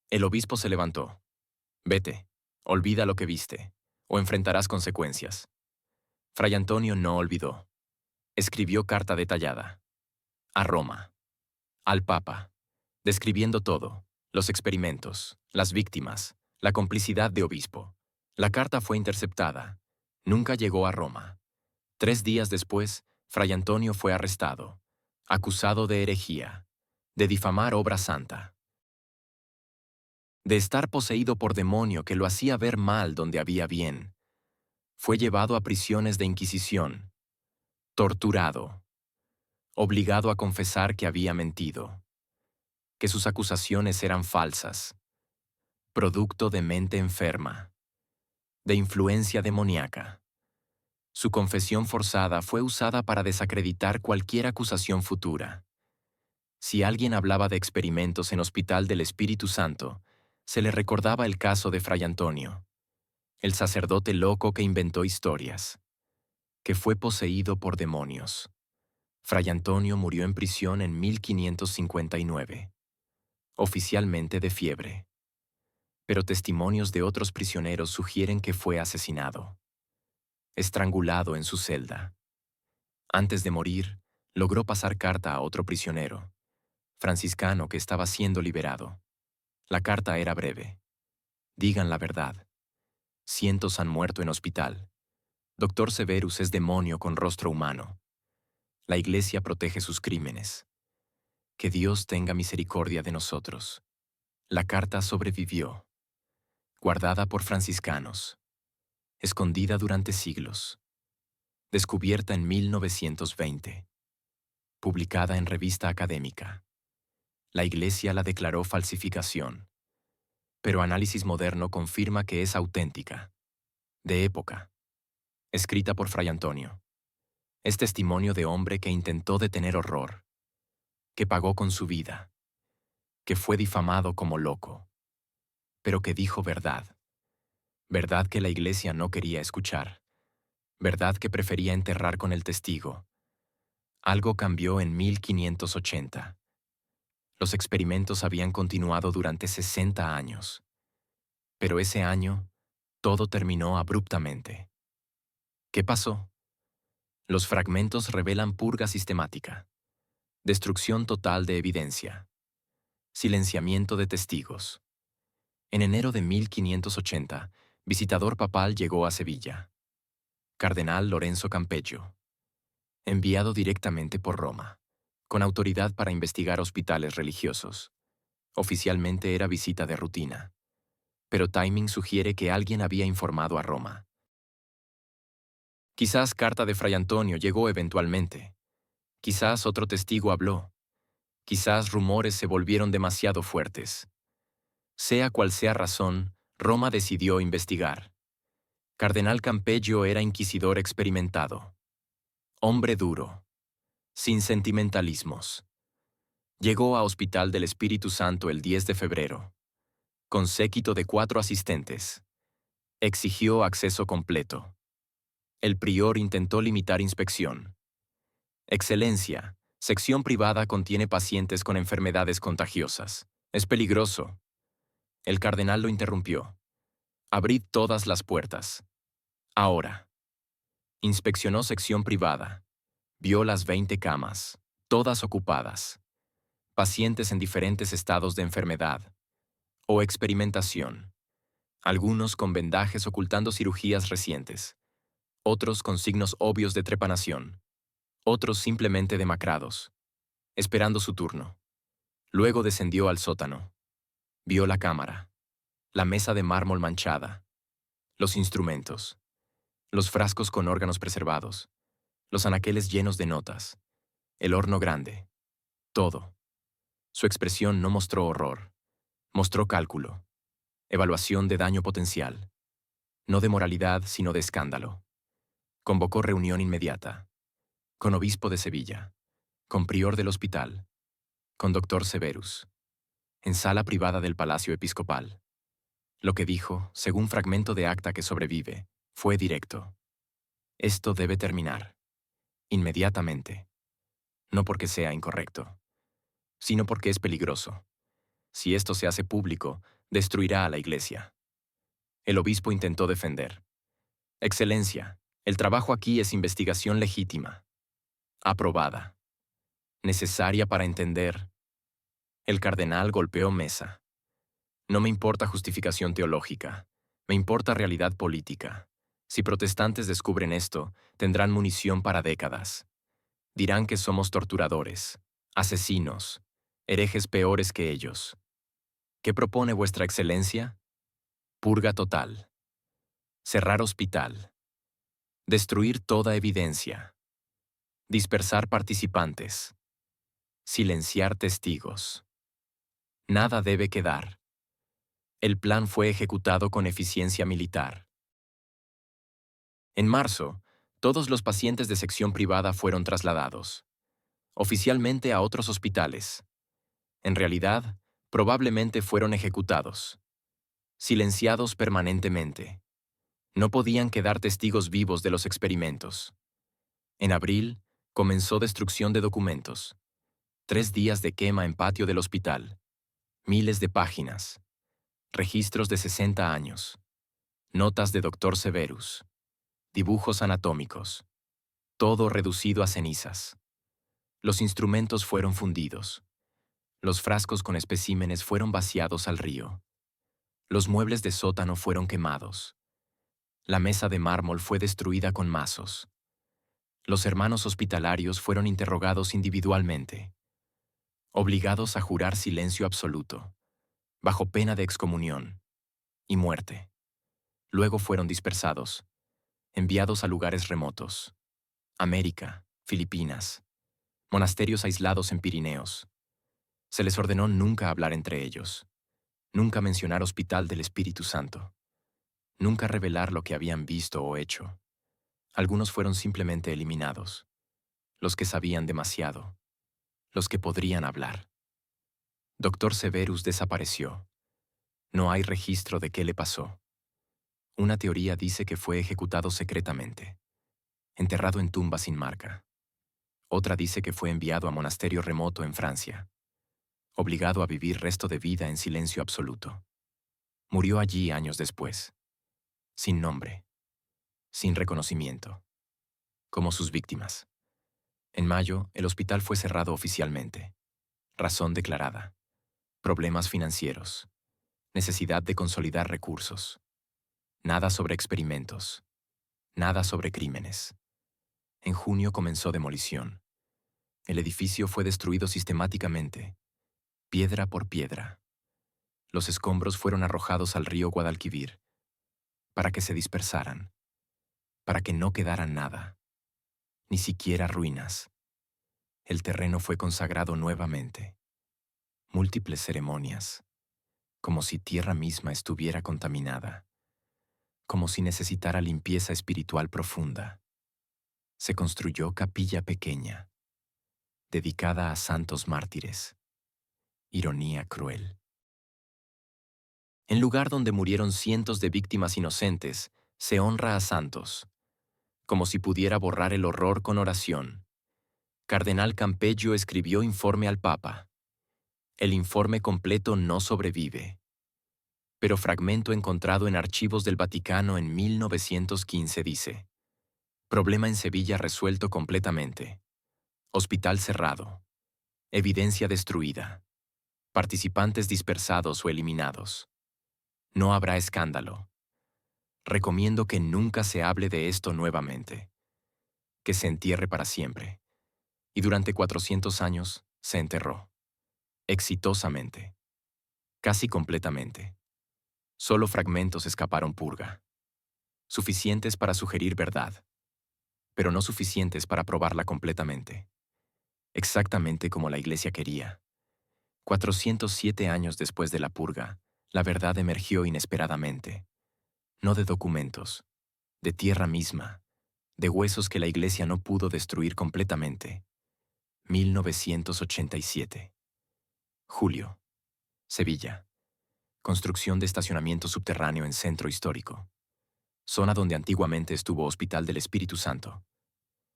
El obispo se levantó. Vete, olvida lo que viste, o enfrentarás consecuencias. Fray Antonio no olvidó. Escribió carta detallada. A Roma. Al Papa. Describiendo todo, los experimentos, las víctimas, la complicidad de obispo. La carta fue interceptada. Nunca llegó a Roma. 3 días después, Fray Antonio fue arrestado, acusado de herejía, de difamar obra santa, de estar poseído por demonio que lo hacía ver mal donde había bien. Fue llevado a prisiones de Inquisición, torturado, obligado a confesar que había mentido, que sus acusaciones eran falsas, producto de mente enferma, de influencia demoníaca. Su confesión forzada fue usada para desacreditar cualquier acusación futura. Si alguien hablaba de experimentos en Hospital del Espíritu Santo, se le recordaba el caso de Fray Antonio, el sacerdote loco que inventó historias, que fue poseído por demonios. Fray Antonio murió en prisión en 1559, oficialmente de fiebre. Pero testimonios de otros prisioneros sugieren que fue asesinado, estrangulado en su celda. Antes de morir, logró pasar carta a otro prisionero, franciscano que estaba siendo liberado. La carta era breve. Digan la verdad. Cientos han muerto en hospital. Doctor Severus es demonio con rostro humano. La Iglesia protege sus crímenes. Que Dios tenga misericordia de nosotros. La carta sobrevivió, guardada por franciscanos, escondida durante siglos, descubierta en 1920, publicada en revista académica. La Iglesia la declaró falsificación, pero análisis moderno confirma que es auténtica, de época, escrita por Fray Antonio. Es testimonio de hombre que intentó detener horror, que pagó con su vida, que fue difamado como loco, pero que dijo verdad. Verdad que la Iglesia no quería escuchar. Verdad que prefería enterrar con el testigo. Algo cambió en 1580. Los experimentos habían continuado durante 60 años. Pero ese año, todo terminó abruptamente. ¿Qué pasó? Los fragmentos revelan purga sistemática, destrucción total de evidencia, silenciamiento de testigos. En enero de 1580, visitador papal llegó a Sevilla. Cardenal Lorenzo Campeggio, enviado directamente por Roma, con autoridad para investigar hospitales religiosos. Oficialmente era visita de rutina, pero timing sugiere que alguien había informado a Roma. Quizás carta de Fray Antonio llegó eventualmente. Quizás otro testigo habló. Quizás rumores se volvieron demasiado fuertes. Sea cual sea razón, Roma decidió investigar. Cardenal Campeggio era inquisidor experimentado. Hombre duro, sin sentimentalismos. Llegó a Hospital del Espíritu Santo el 10 de febrero, con séquito de 4 asistentes. Exigió acceso completo. El prior intentó limitar inspección. Excelencia, sección privada contiene pacientes con enfermedades contagiosas. Es peligroso. El cardenal lo interrumpió. Abrid todas las puertas. Ahora. Inspeccionó sección privada. Vio las 20 camas. todas ocupadas, pacientes en diferentes estados de enfermedad o experimentación, algunos con vendajes ocultando cirugías recientes, otros con signos obvios de trepanación, otros simplemente demacrados, esperando su turno. Luego descendió al sótano. Vio la cámara, la mesa de mármol manchada, los instrumentos, los frascos con órganos preservados, los anaqueles llenos de notas, el horno grande, todo. Su expresión no mostró horror, mostró cálculo, evaluación de daño potencial, no de moralidad sino de escándalo. Convocó reunión inmediata, con obispo de Sevilla, con prior del hospital, con doctor Severus, en sala privada del Palacio Episcopal. Lo que dijo, según fragmento de acta que sobrevive, fue directo. Esto debe terminar. Inmediatamente. No porque sea incorrecto, sino porque es peligroso. Si esto se hace público, destruirá a la Iglesia. El obispo intentó defender. Excelencia, el trabajo aquí es investigación legítima. Aprobada. Necesaria para entender. El cardenal golpeó mesa. No me importa justificación teológica. Me importa realidad política. Si protestantes descubren esto, tendrán munición para décadas. Dirán que somos torturadores, asesinos, herejes peores que ellos. ¿Qué propone vuestra excelencia? Purga total. Cerrar hospital. Destruir toda evidencia. Dispersar participantes. Silenciar testigos. Nada debe quedar. El plan fue ejecutado con eficiencia militar. En marzo, todos los pacientes de sección privada fueron trasladados, oficialmente a otros hospitales. En realidad, probablemente fueron ejecutados, silenciados permanentemente. No podían quedar testigos vivos de los experimentos. En abril, comenzó destrucción de documentos. 3 días de quema en patio del hospital. Miles de páginas. Registros de 60 años. Notas de doctor Severus. Dibujos anatómicos. Todo reducido a cenizas. Los instrumentos fueron fundidos. Los frascos con especímenes fueron vaciados al río. Los muebles de sótano fueron quemados. La mesa de mármol fue destruida con mazos. Los hermanos hospitalarios fueron interrogados individualmente, obligados a jurar silencio absoluto, bajo pena de excomunión y muerte. Luego fueron dispersados, enviados a lugares remotos, América, Filipinas, monasterios aislados en Pirineos. Se les ordenó nunca hablar entre ellos, nunca mencionar Hospital del Espíritu Santo, nunca revelar lo que habían visto o hecho. Algunos fueron simplemente eliminados, los que sabían demasiado, los que podrían hablar. Doctor Severus desapareció. No hay registro de qué le pasó. Una teoría dice que fue ejecutado secretamente, enterrado en tumba sin marca. Otra dice que fue enviado a monasterio remoto en Francia, obligado a vivir resto de vida en silencio absoluto. Murió allí años después, sin nombre, sin reconocimiento, como sus víctimas. En mayo, el hospital fue cerrado oficialmente. Razón declarada: problemas financieros, necesidad de consolidar recursos. Nada sobre experimentos, nada sobre crímenes. En junio comenzó demolición. El edificio fue destruido sistemáticamente, piedra por piedra. Los escombros fueron arrojados al río Guadalquivir, para que se dispersaran, para que no quedara nada, ni siquiera ruinas. El terreno fue consagrado nuevamente. Múltiples ceremonias, como si tierra misma estuviera contaminada, como si necesitara limpieza espiritual profunda. Se construyó capilla pequeña, dedicada a santos mártires. Ironía cruel. En lugar donde murieron cientos de víctimas inocentes, se honra a santos, como si pudiera borrar el horror con oración. Cardenal Campeggio escribió informe al Papa. El informe completo no sobrevive, pero fragmento encontrado en archivos del Vaticano en 1915 dice: problema en Sevilla resuelto completamente. Hospital cerrado. Evidencia destruida. Participantes dispersados o eliminados. No habrá escándalo. Recomiendo que nunca se hable de esto nuevamente. Que se entierre para siempre. Y durante 400 años se enterró. Exitosamente. Casi completamente. Solo fragmentos escaparon purga. Suficientes para sugerir verdad, pero no suficientes para probarla completamente. Exactamente como la Iglesia quería. 407 años después de la purga, la verdad emergió inesperadamente. No de documentos, de tierra misma, de huesos que la Iglesia no pudo destruir completamente. 1987. Julio. Sevilla. Construcción de estacionamiento subterráneo en centro histórico. Zona donde antiguamente estuvo Hospital del Espíritu Santo.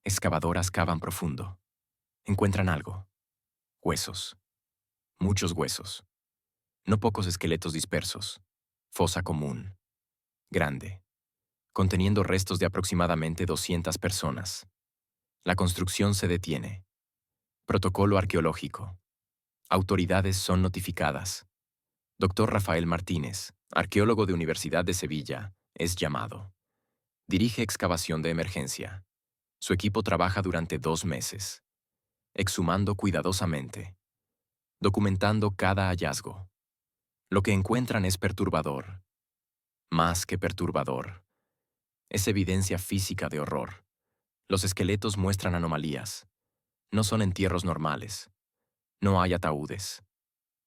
Excavadoras cavan profundo. Encuentran algo. Huesos. Muchos huesos. No pocos esqueletos dispersos. Fosa común. Grande. Conteniendo restos de aproximadamente 200 personas. La construcción se detiene. Protocolo arqueológico. Autoridades son notificadas. Dr. Rafael Martínez, arqueólogo de Universidad de Sevilla, es llamado. Dirige excavación de emergencia. Su equipo trabaja durante 2 meses. Exhumando cuidadosamente. Documentando cada hallazgo. Lo que encuentran es perturbador. Más que perturbador. Es evidencia física de horror. Los esqueletos muestran anomalías. No son entierros normales. No hay ataúdes.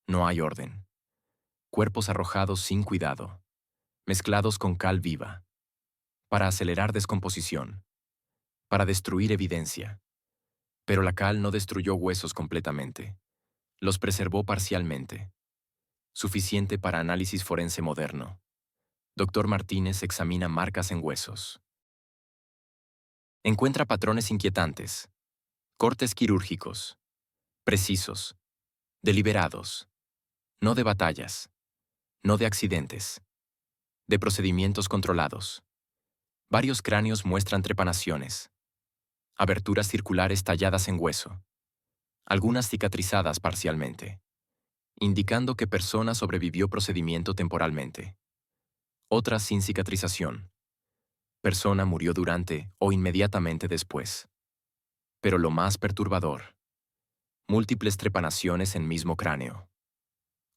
No hay orden. Cuerpos arrojados sin cuidado. Mezclados con cal viva. Para acelerar descomposición. Para destruir evidencia. Pero la cal no destruyó huesos completamente. Los preservó parcialmente. Suficiente para análisis forense moderno. Dr. Martínez examina marcas en huesos. Encuentra patrones inquietantes. Cortes quirúrgicos. Precisos. Deliberados. No de batallas. No de accidentes. De procedimientos controlados. Varios cráneos muestran trepanaciones. Aberturas circulares talladas en hueso. Algunas cicatrizadas parcialmente. Indicando que persona sobrevivió procedimiento temporalmente. Otras sin cicatrización. Persona murió durante o inmediatamente después. Pero lo más perturbador. Múltiples trepanaciones en mismo cráneo.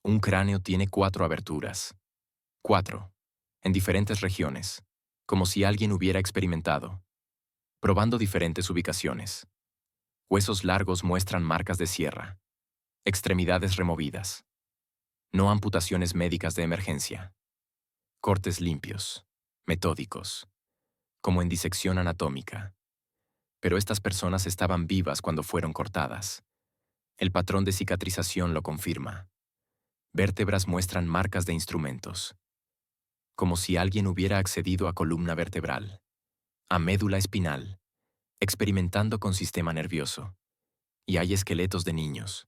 Un cráneo tiene 4 aberturas. 4. En diferentes regiones. Como si alguien hubiera experimentado. Probando diferentes ubicaciones. Huesos largos muestran marcas de sierra. Extremidades removidas. No amputaciones médicas de emergencia. Cortes limpios. Metódicos. Como en disección anatómica. Pero estas personas estaban vivas cuando fueron cortadas. El patrón de cicatrización lo confirma. Vértebras muestran marcas de instrumentos. Como si alguien hubiera accedido a columna vertebral. A médula espinal. Experimentando con sistema nervioso. Y hay esqueletos de niños.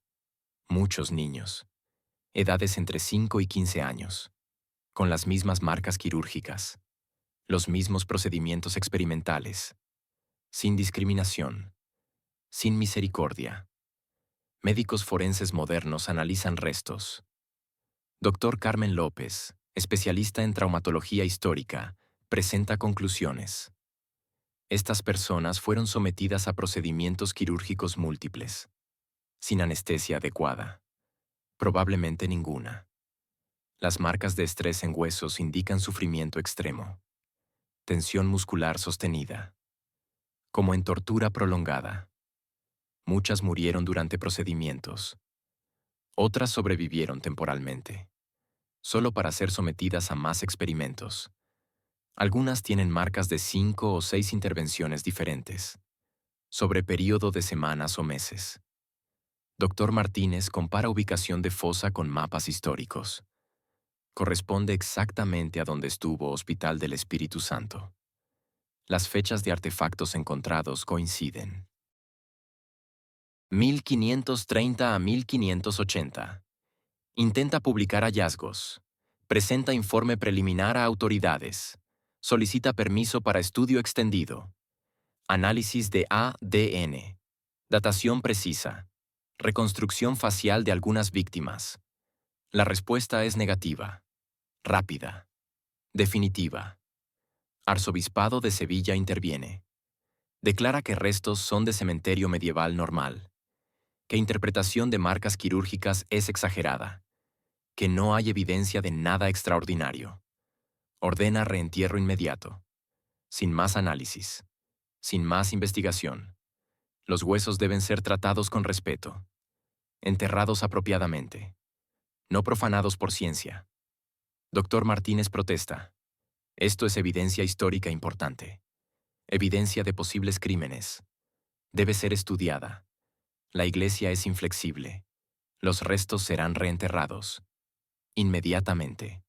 Muchos niños. Edades entre 5 y 15 años. Con las mismas marcas quirúrgicas. Los mismos procedimientos experimentales. Sin discriminación. Sin misericordia. Médicos forenses modernos analizan restos. Dr. Carmen López, especialista en traumatología histórica, presenta conclusiones. Estas personas fueron sometidas a procedimientos quirúrgicos múltiples. Sin anestesia adecuada. Probablemente ninguna. Las marcas de estrés en huesos indican sufrimiento extremo. Tensión muscular sostenida. Como en tortura prolongada. Muchas murieron durante procedimientos. Otras sobrevivieron temporalmente. Solo para ser sometidas a más experimentos. Algunas tienen marcas de 5 o 6 intervenciones diferentes. Sobre período de semanas o meses. Dr. Martínez compara ubicación de fosa con mapas históricos. Corresponde exactamente a donde estuvo Hospital del Espíritu Santo. Las fechas de artefactos encontrados coinciden. 1530 a 1580. Intenta publicar hallazgos. Presenta informe preliminar a autoridades. Solicita permiso para estudio extendido. Análisis de ADN. Datación precisa. Reconstrucción facial de algunas víctimas. La respuesta es negativa. Rápida. Definitiva. Arzobispado de Sevilla interviene. Declara que restos son de cementerio medieval normal. Que interpretación de marcas quirúrgicas es exagerada. Que no hay evidencia de nada extraordinario. Ordena reentierro inmediato. Sin más análisis. Sin más investigación. Los huesos deben ser tratados con respeto. Enterrados apropiadamente. No profanados por ciencia. Doctor Martínez protesta. Esto es evidencia histórica importante. Evidencia de posibles crímenes. Debe ser estudiada. La Iglesia es inflexible. Los restos serán reenterrados. Inmediatamente.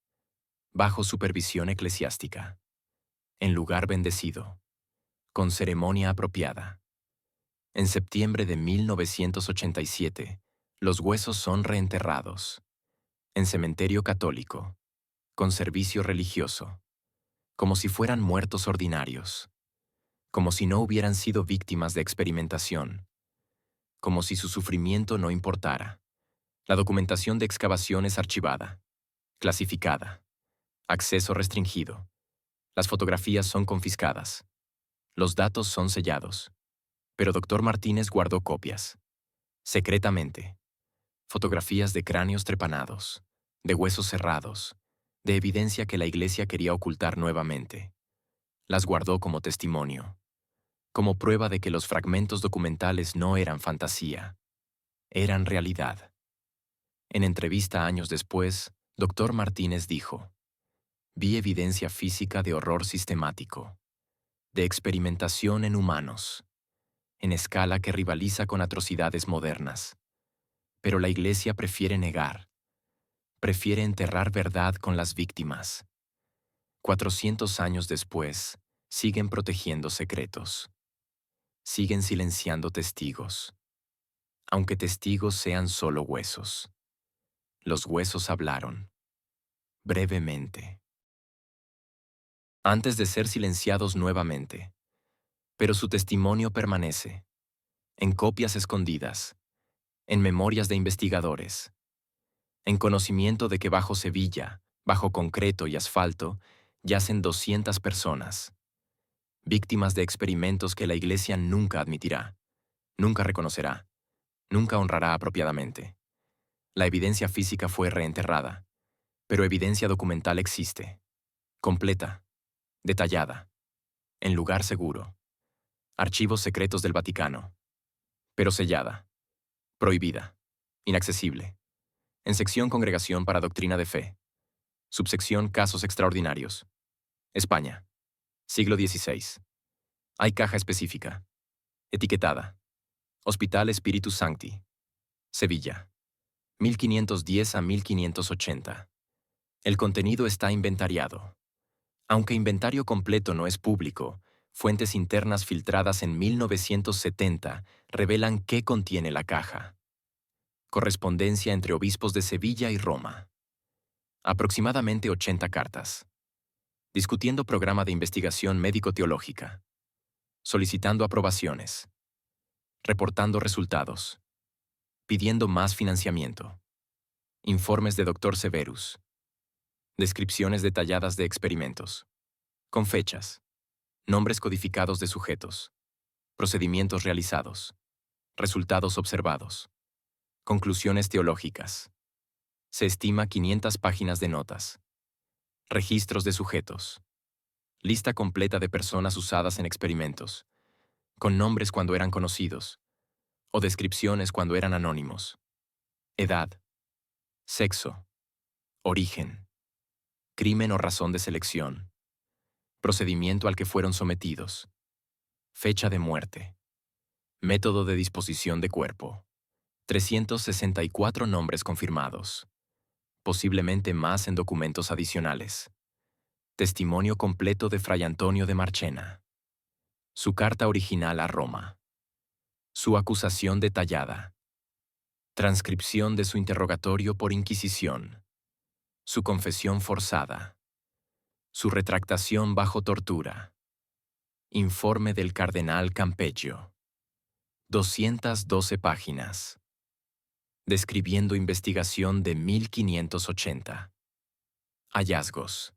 Bajo supervisión eclesiástica. En lugar bendecido. Con ceremonia apropiada. En septiembre de 1987, los huesos son reenterrados. En cementerio católico. Con servicio religioso. Como si fueran muertos ordinarios. Como si no hubieran sido víctimas de experimentación. Como si su sufrimiento no importara. La documentación de excavación es archivada. Clasificada. Acceso restringido. Las fotografías son confiscadas. Los datos son sellados. Pero Dr. Martínez guardó copias. Secretamente. Fotografías de cráneos trepanados, de huesos cerrados, de evidencia que la Iglesia quería ocultar nuevamente. Las guardó como testimonio. Como prueba de que los fragmentos documentales no eran fantasía. Eran realidad. En entrevista años después, Dr. Martínez dijo: vi evidencia física de horror sistemático, de experimentación en humanos, en escala que rivaliza con atrocidades modernas. Pero la Iglesia prefiere negar, prefiere enterrar verdad con las víctimas. 400 años después, siguen protegiendo secretos. Siguen silenciando testigos. Aunque testigos sean solo huesos. Los huesos hablaron. Brevemente. Antes de ser silenciados nuevamente. Pero su testimonio permanece. En copias escondidas. En memorias de investigadores. En conocimiento de que bajo Sevilla, bajo concreto y asfalto, yacen 200 personas. Víctimas de experimentos que la Iglesia nunca admitirá, nunca reconocerá, nunca honrará apropiadamente. La evidencia física fue reenterrada, pero evidencia documental existe. Completa, detallada, en lugar seguro. Archivos secretos del Vaticano. Pero sellada, prohibida, inaccesible. En sección Congregación para Doctrina de Fe. Subsección Casos Extraordinarios. España. Siglo XVI. Hay caja específica. Etiquetada. Hospital Spiritus Sancti. Sevilla. 1510 a 1580. El contenido está inventariado. Aunque inventario completo no es público, fuentes internas filtradas en 1970 revelan qué contiene la caja. Correspondencia entre obispos de Sevilla y Roma. Aproximadamente 80 cartas. Discutiendo programa de investigación médico-teológica. Solicitando aprobaciones. Reportando resultados. Pidiendo más financiamiento. Informes de Dr. Severus. Descripciones detalladas de experimentos. Con fechas. Nombres codificados de sujetos. Procedimientos realizados. Resultados observados. Conclusiones teológicas. Se estima 500 páginas de notas. Registros de sujetos. Lista completa de personas usadas en experimentos. Con nombres cuando eran conocidos. O descripciones cuando eran anónimos. Edad. Sexo. Origen. Crimen o razón de selección. Procedimiento al que fueron sometidos. Fecha de muerte. Método de disposición de cuerpo. 364 nombres confirmados. Posiblemente más en documentos adicionales. Testimonio completo de Fray Antonio de Marchena. Su carta original a Roma. Su acusación detallada. Transcripción de su interrogatorio por Inquisición. Su confesión forzada. Su retractación bajo tortura. Informe del cardenal Campeggio. 212 páginas. Describiendo investigación de 1580. Hallazgos.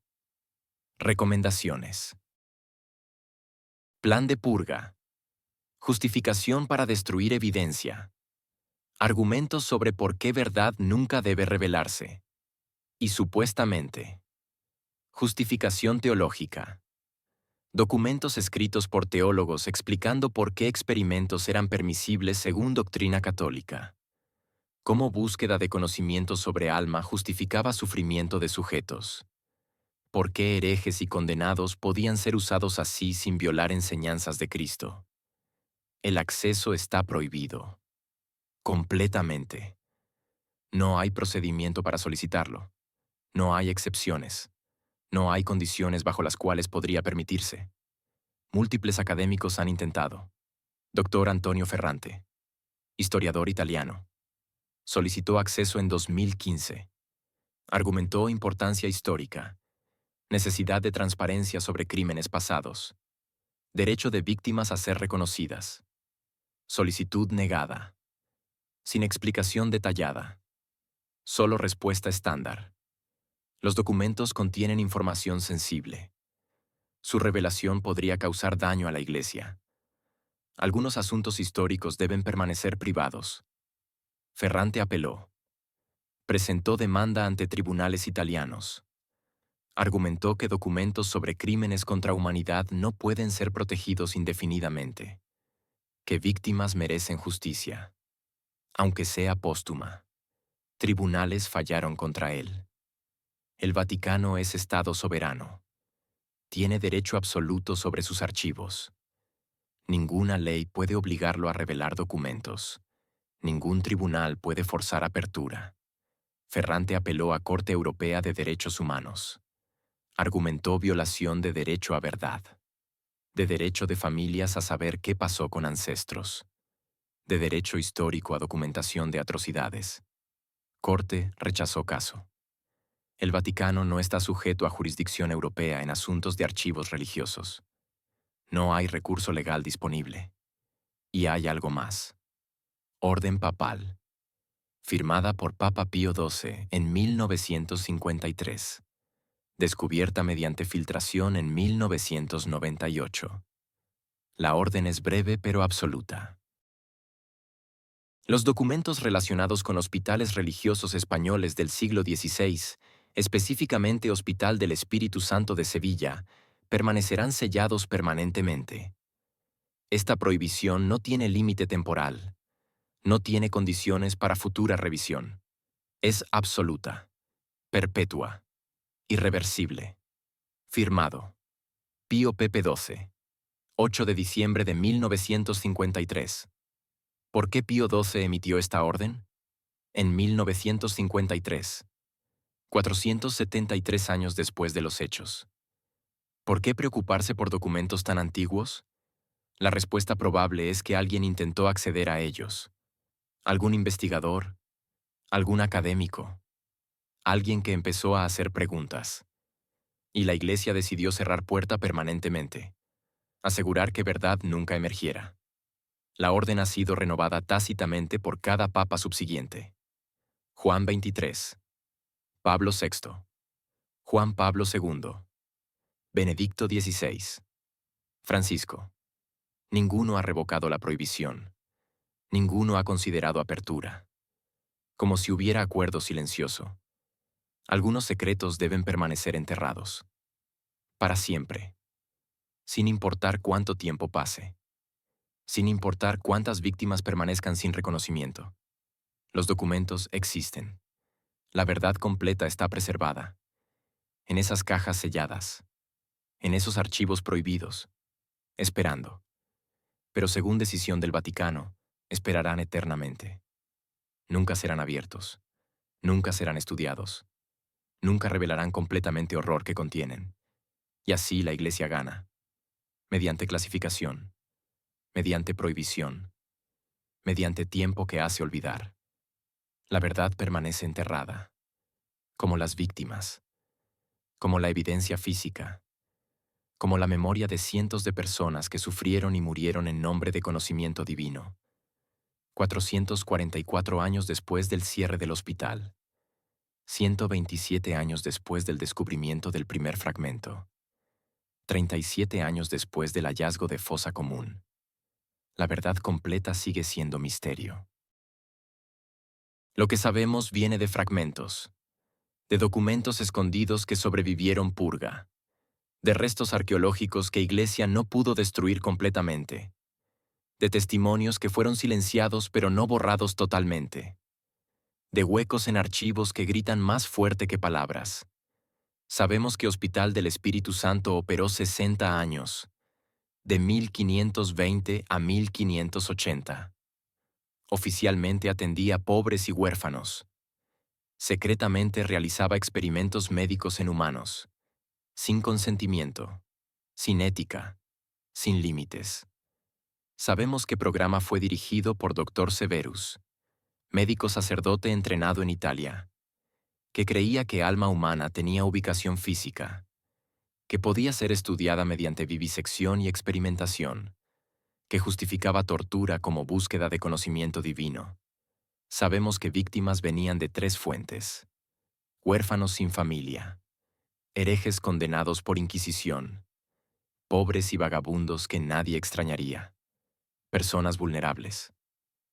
Recomendaciones. Plan de purga. Justificación para destruir evidencia. Argumentos sobre por qué verdad nunca debe revelarse. Y supuestamente. Justificación teológica. Documentos escritos por teólogos explicando por qué experimentos eran permisibles según doctrina católica. Cómo búsqueda de conocimiento sobre alma justificaba sufrimiento de sujetos. ¿Por qué herejes y condenados podían ser usados así sin violar enseñanzas de Cristo? El acceso está prohibido. Completamente. No hay procedimiento para solicitarlo. No hay excepciones. No hay condiciones bajo las cuales podría permitirse. Múltiples académicos han intentado. Dr. Antonio Ferrante, historiador italiano, solicitó acceso en 2015. Argumentó importancia histórica, necesidad de transparencia sobre crímenes pasados, derecho de víctimas a ser reconocidas, solicitud negada, sin explicación detallada, solo respuesta estándar. Los documentos contienen información sensible. Su revelación podría causar daño a la Iglesia. Algunos asuntos históricos deben permanecer privados. Ferrante apeló. Presentó demanda ante tribunales italianos. Argumentó que documentos sobre crímenes contra humanidad no pueden ser protegidos indefinidamente. Que víctimas merecen justicia, aunque sea póstuma. Tribunales fallaron contra él. El Vaticano es Estado soberano. Tiene derecho absoluto sobre sus archivos. Ninguna ley puede obligarlo a revelar documentos. Ningún tribunal puede forzar apertura. Ferrante apeló a Corte Europea de Derechos Humanos. Argumentó violación de derecho a verdad, de derecho de familias a saber qué pasó con ancestros, de derecho histórico a documentación de atrocidades. Corte rechazó caso. El Vaticano no está sujeto a jurisdicción europea en asuntos de archivos religiosos. No hay recurso legal disponible. Y hay algo más. Orden papal. Firmada por Papa Pío XII en 1953. Descubierta mediante filtración en 1998. La orden es breve pero absoluta. Los documentos relacionados con hospitales religiosos españoles del siglo XVI, específicamente Hospital del Espíritu Santo de Sevilla, permanecerán sellados permanentemente. Esta prohibición no tiene límite temporal. No tiene condiciones para futura revisión. Es absoluta, perpetua, irreversible. Firmado. Pío Pepe XII. 8 de diciembre de 1953. ¿Por qué Pío XII emitió esta orden? En 1953. 473 años después de los hechos. ¿Por qué preocuparse por documentos tan antiguos? La respuesta probable es que alguien intentó acceder a ellos. Algún investigador, algún académico, alguien que empezó a hacer preguntas. Y la Iglesia decidió cerrar puerta permanentemente, asegurar que verdad nunca emergiera. La orden ha sido renovada tácitamente por cada papa subsiguiente. Juan XXIII, Pablo VI, Juan Pablo II, Benedicto XVI, Francisco. Ninguno ha revocado la prohibición. Ninguno ha considerado apertura. Como si hubiera acuerdo silencioso. Algunos secretos deben permanecer enterrados. Para siempre. Sin importar cuánto tiempo pase. Sin importar cuántas víctimas permanezcan sin reconocimiento. Los documentos existen. La verdad completa está preservada. En esas cajas selladas. En esos archivos prohibidos. Esperando. Pero según decisión del Vaticano, esperarán eternamente. Nunca serán abiertos. Nunca serán estudiados. Nunca revelarán completamente horror que contienen. Y así la Iglesia gana. Mediante clasificación. Mediante prohibición. Mediante tiempo que hace olvidar. La verdad permanece enterrada. Como las víctimas. Como la evidencia física. Como la memoria de cientos de personas que sufrieron y murieron en nombre de conocimiento divino. 444 años después del cierre del hospital. 127 años después del descubrimiento del primer fragmento. 37 años después del hallazgo de fosa común. La verdad completa sigue siendo misterio. Lo que sabemos viene de fragmentos, de documentos escondidos que sobrevivieron purga, de restos arqueológicos que Iglesia no pudo destruir completamente, de testimonios que fueron silenciados pero no borrados totalmente, de huecos en archivos que gritan más fuerte que palabras. Sabemos que Hospital del Espíritu Santo operó 60 años, de 1520 a 1580. Oficialmente atendía pobres y huérfanos. Secretamente realizaba experimentos médicos en humanos, sin consentimiento, sin ética, sin límites. Sabemos que programa fue dirigido por Dr. Severus, médico sacerdote entrenado en Italia, que creía que alma humana tenía ubicación física, que podía ser estudiada mediante vivisección y experimentación, que justificaba tortura como búsqueda de conocimiento divino. Sabemos que víctimas venían de 3 fuentes: huérfanos sin familia, herejes condenados por Inquisición, pobres y vagabundos que nadie extrañaría, personas vulnerables,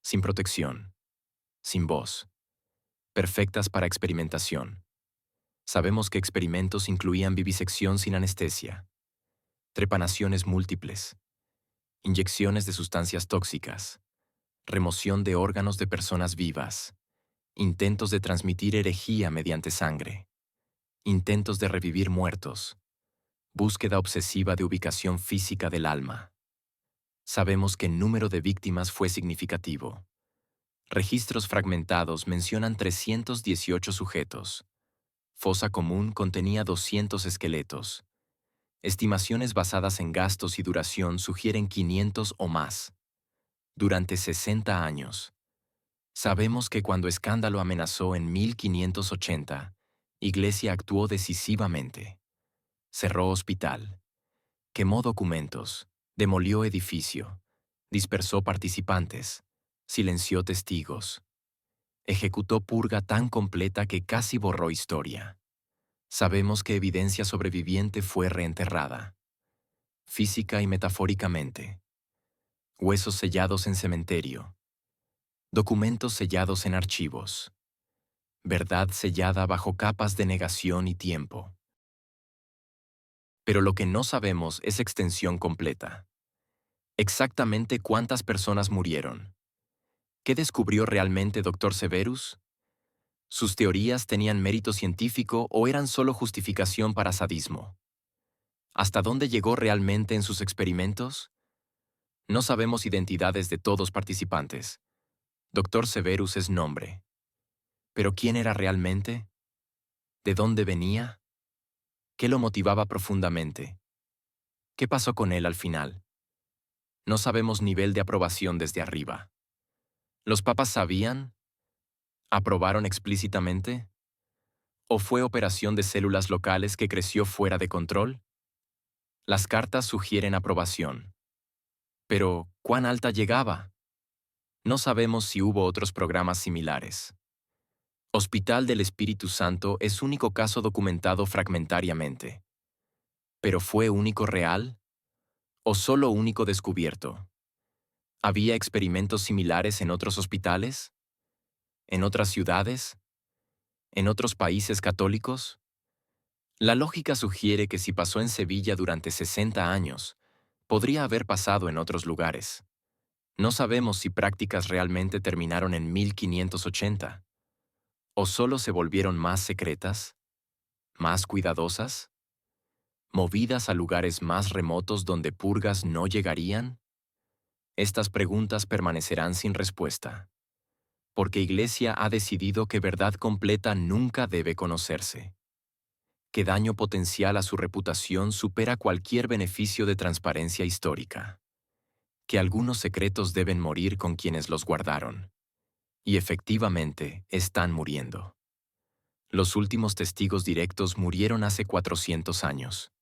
sin protección, sin voz, perfectas para experimentación. Sabemos que experimentos incluían vivisección sin anestesia, trepanaciones múltiples, inyecciones de sustancias tóxicas, remoción de órganos de personas vivas, intentos de transmitir herejía mediante sangre, intentos de revivir muertos, búsqueda obsesiva de ubicación física del alma. Sabemos que el número de víctimas fue significativo. Registros fragmentados mencionan 318 sujetos. Fosa común contenía 200 esqueletos. Estimaciones basadas en gastos y duración sugieren 500 o más. Durante 60 años. Sabemos que cuando escándalo amenazó en 1580, Iglesia actuó decisivamente. Cerró hospital, quemó documentos, demolió edificio, dispersó participantes, silenció testigos, ejecutó purga tan completa que casi borró historia. Sabemos que evidencia sobreviviente fue reenterrada, física y metafóricamente. Huesos sellados en cementerio, documentos sellados en archivos, verdad sellada bajo capas de negación y tiempo. Pero lo que no sabemos es extensión completa. Exactamente cuántas personas murieron. ¿Qué descubrió realmente Dr. Severus? ¿Sus teorías tenían mérito científico o eran solo justificación para sadismo? ¿Hasta dónde llegó realmente en sus experimentos? No sabemos identidades de todos participantes. Dr. Severus es nombre. ¿Pero quién era realmente? ¿De dónde venía? ¿Qué lo motivaba profundamente? ¿Qué pasó con él al final? No sabemos nivel de aprobación desde arriba. ¿Los papas sabían? ¿Aprobaron explícitamente? ¿O fue operación de células locales que creció fuera de control? Las cartas sugieren aprobación. Pero, ¿cuán alta llegaba? No sabemos si hubo otros programas similares. Hospital del Espíritu Santo es único caso documentado fragmentariamente. ¿Pero fue único real? ¿O solo único descubierto? ¿Había experimentos similares en otros hospitales? ¿En otras ciudades? ¿En otros países católicos? La lógica sugiere que si pasó en Sevilla durante 60 años, podría haber pasado en otros lugares. No sabemos si prácticas realmente terminaron en 1580, o solo se volvieron más secretas, más cuidadosas, movidas a lugares más remotos donde purgas no llegarían. Estas preguntas permanecerán sin respuesta, porque Iglesia ha decidido que verdad completa nunca debe conocerse, que daño potencial a su reputación supera cualquier beneficio de transparencia histórica, que algunos secretos deben morir con quienes los guardaron. Y efectivamente, están muriendo. Los últimos testigos directos murieron hace 400 años.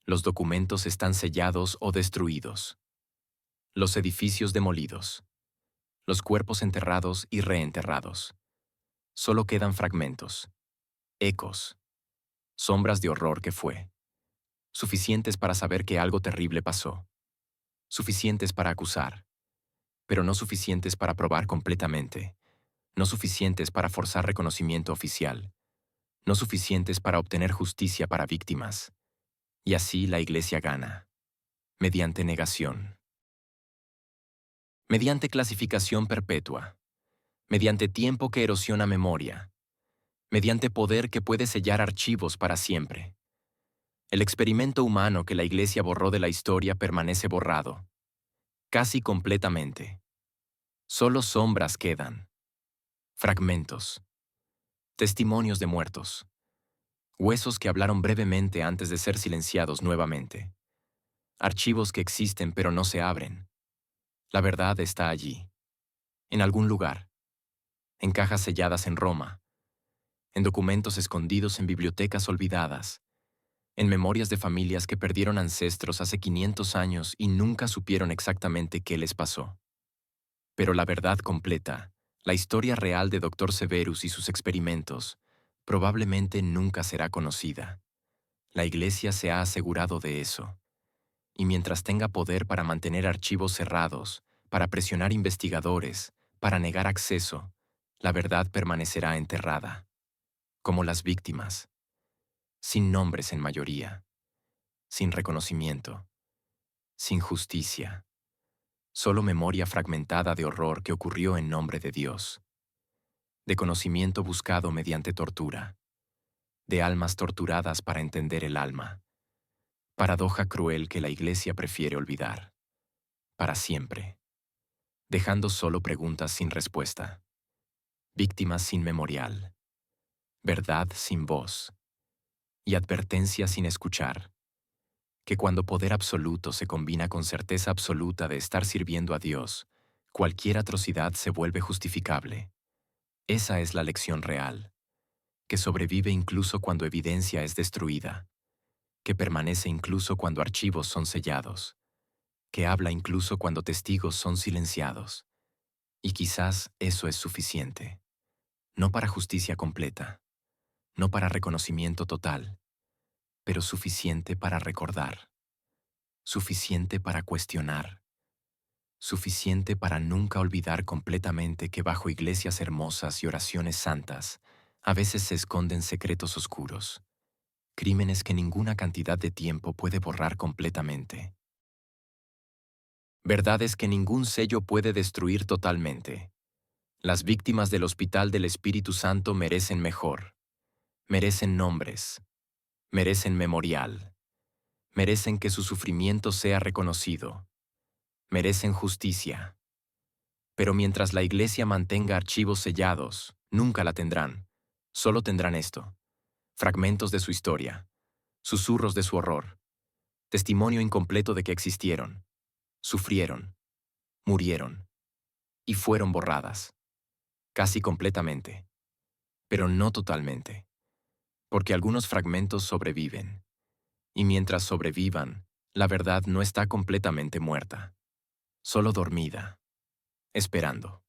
Los documentos están sellados o destruidos. Los edificios demolidos. los cuerpos enterrados y reenterrados. Solo quedan fragmentos, ecos, sombras de horror que fue, suficientes para saber que algo terrible pasó, suficientes para acusar, pero no suficientes para probar completamente, no suficientes para forzar reconocimiento oficial, no suficientes para obtener justicia para víctimas. Y así la Iglesia gana, mediante negación, mediante clasificación perpetua, mediante tiempo que erosiona memoria, mediante poder que puede sellar archivos para siempre. El experimento humano que la Iglesia borró de la historia permanece borrado, casi completamente. Solo sombras quedan, fragmentos, testimonios de muertos, huesos que hablaron brevemente antes de ser silenciados nuevamente, archivos que existen pero no se abren. La verdad está allí, en algún lugar, en cajas selladas en Roma, en documentos escondidos en bibliotecas olvidadas, en memorias de familias que perdieron ancestros hace 500 años y nunca supieron exactamente qué les pasó. Pero la verdad completa, la historia real de Dr. Severus y sus experimentos, probablemente nunca será conocida. La Iglesia se ha asegurado de eso. Y mientras tenga poder para mantener archivos cerrados, para presionar investigadores, para negar acceso, la verdad permanecerá enterrada. Como las víctimas, sin nombres en mayoría, sin reconocimiento, sin justicia, solo memoria fragmentada de horror que ocurrió en nombre de Dios, de conocimiento buscado mediante tortura, de almas torturadas para entender el alma, paradoja cruel que la Iglesia prefiere olvidar, para siempre, dejando solo preguntas sin respuesta, víctimas sin memorial, verdad sin voz y advertencia sin escuchar, que cuando poder absoluto se combina con certeza absoluta de estar sirviendo a Dios, cualquier atrocidad se vuelve justificable. Esa es la lección real, que sobrevive incluso cuando evidencia es destruida, que permanece incluso cuando archivos son sellados, que habla incluso cuando testigos son silenciados. Y quizás eso es suficiente, no para justicia completa, no para reconocimiento total, pero suficiente para recordar, suficiente para cuestionar, suficiente para nunca olvidar completamente que bajo iglesias hermosas y oraciones santas, a veces se esconden secretos oscuros, crímenes que ninguna cantidad de tiempo puede borrar completamente. Verdades que ningún sello puede destruir totalmente. Las víctimas del Hospital del Espíritu Santo merecen mejor, merecen nombres, merecen memorial, merecen que su sufrimiento sea reconocido, merecen justicia. Pero mientras la Iglesia mantenga archivos sellados, nunca la tendrán. Solo tendrán esto: fragmentos de su historia, susurros de su horror, testimonio incompleto de que existieron, sufrieron, murieron y fueron borradas, casi completamente, pero no totalmente, porque algunos fragmentos sobreviven, y mientras sobrevivan, la verdad no está completamente muerta, solo dormida, esperando.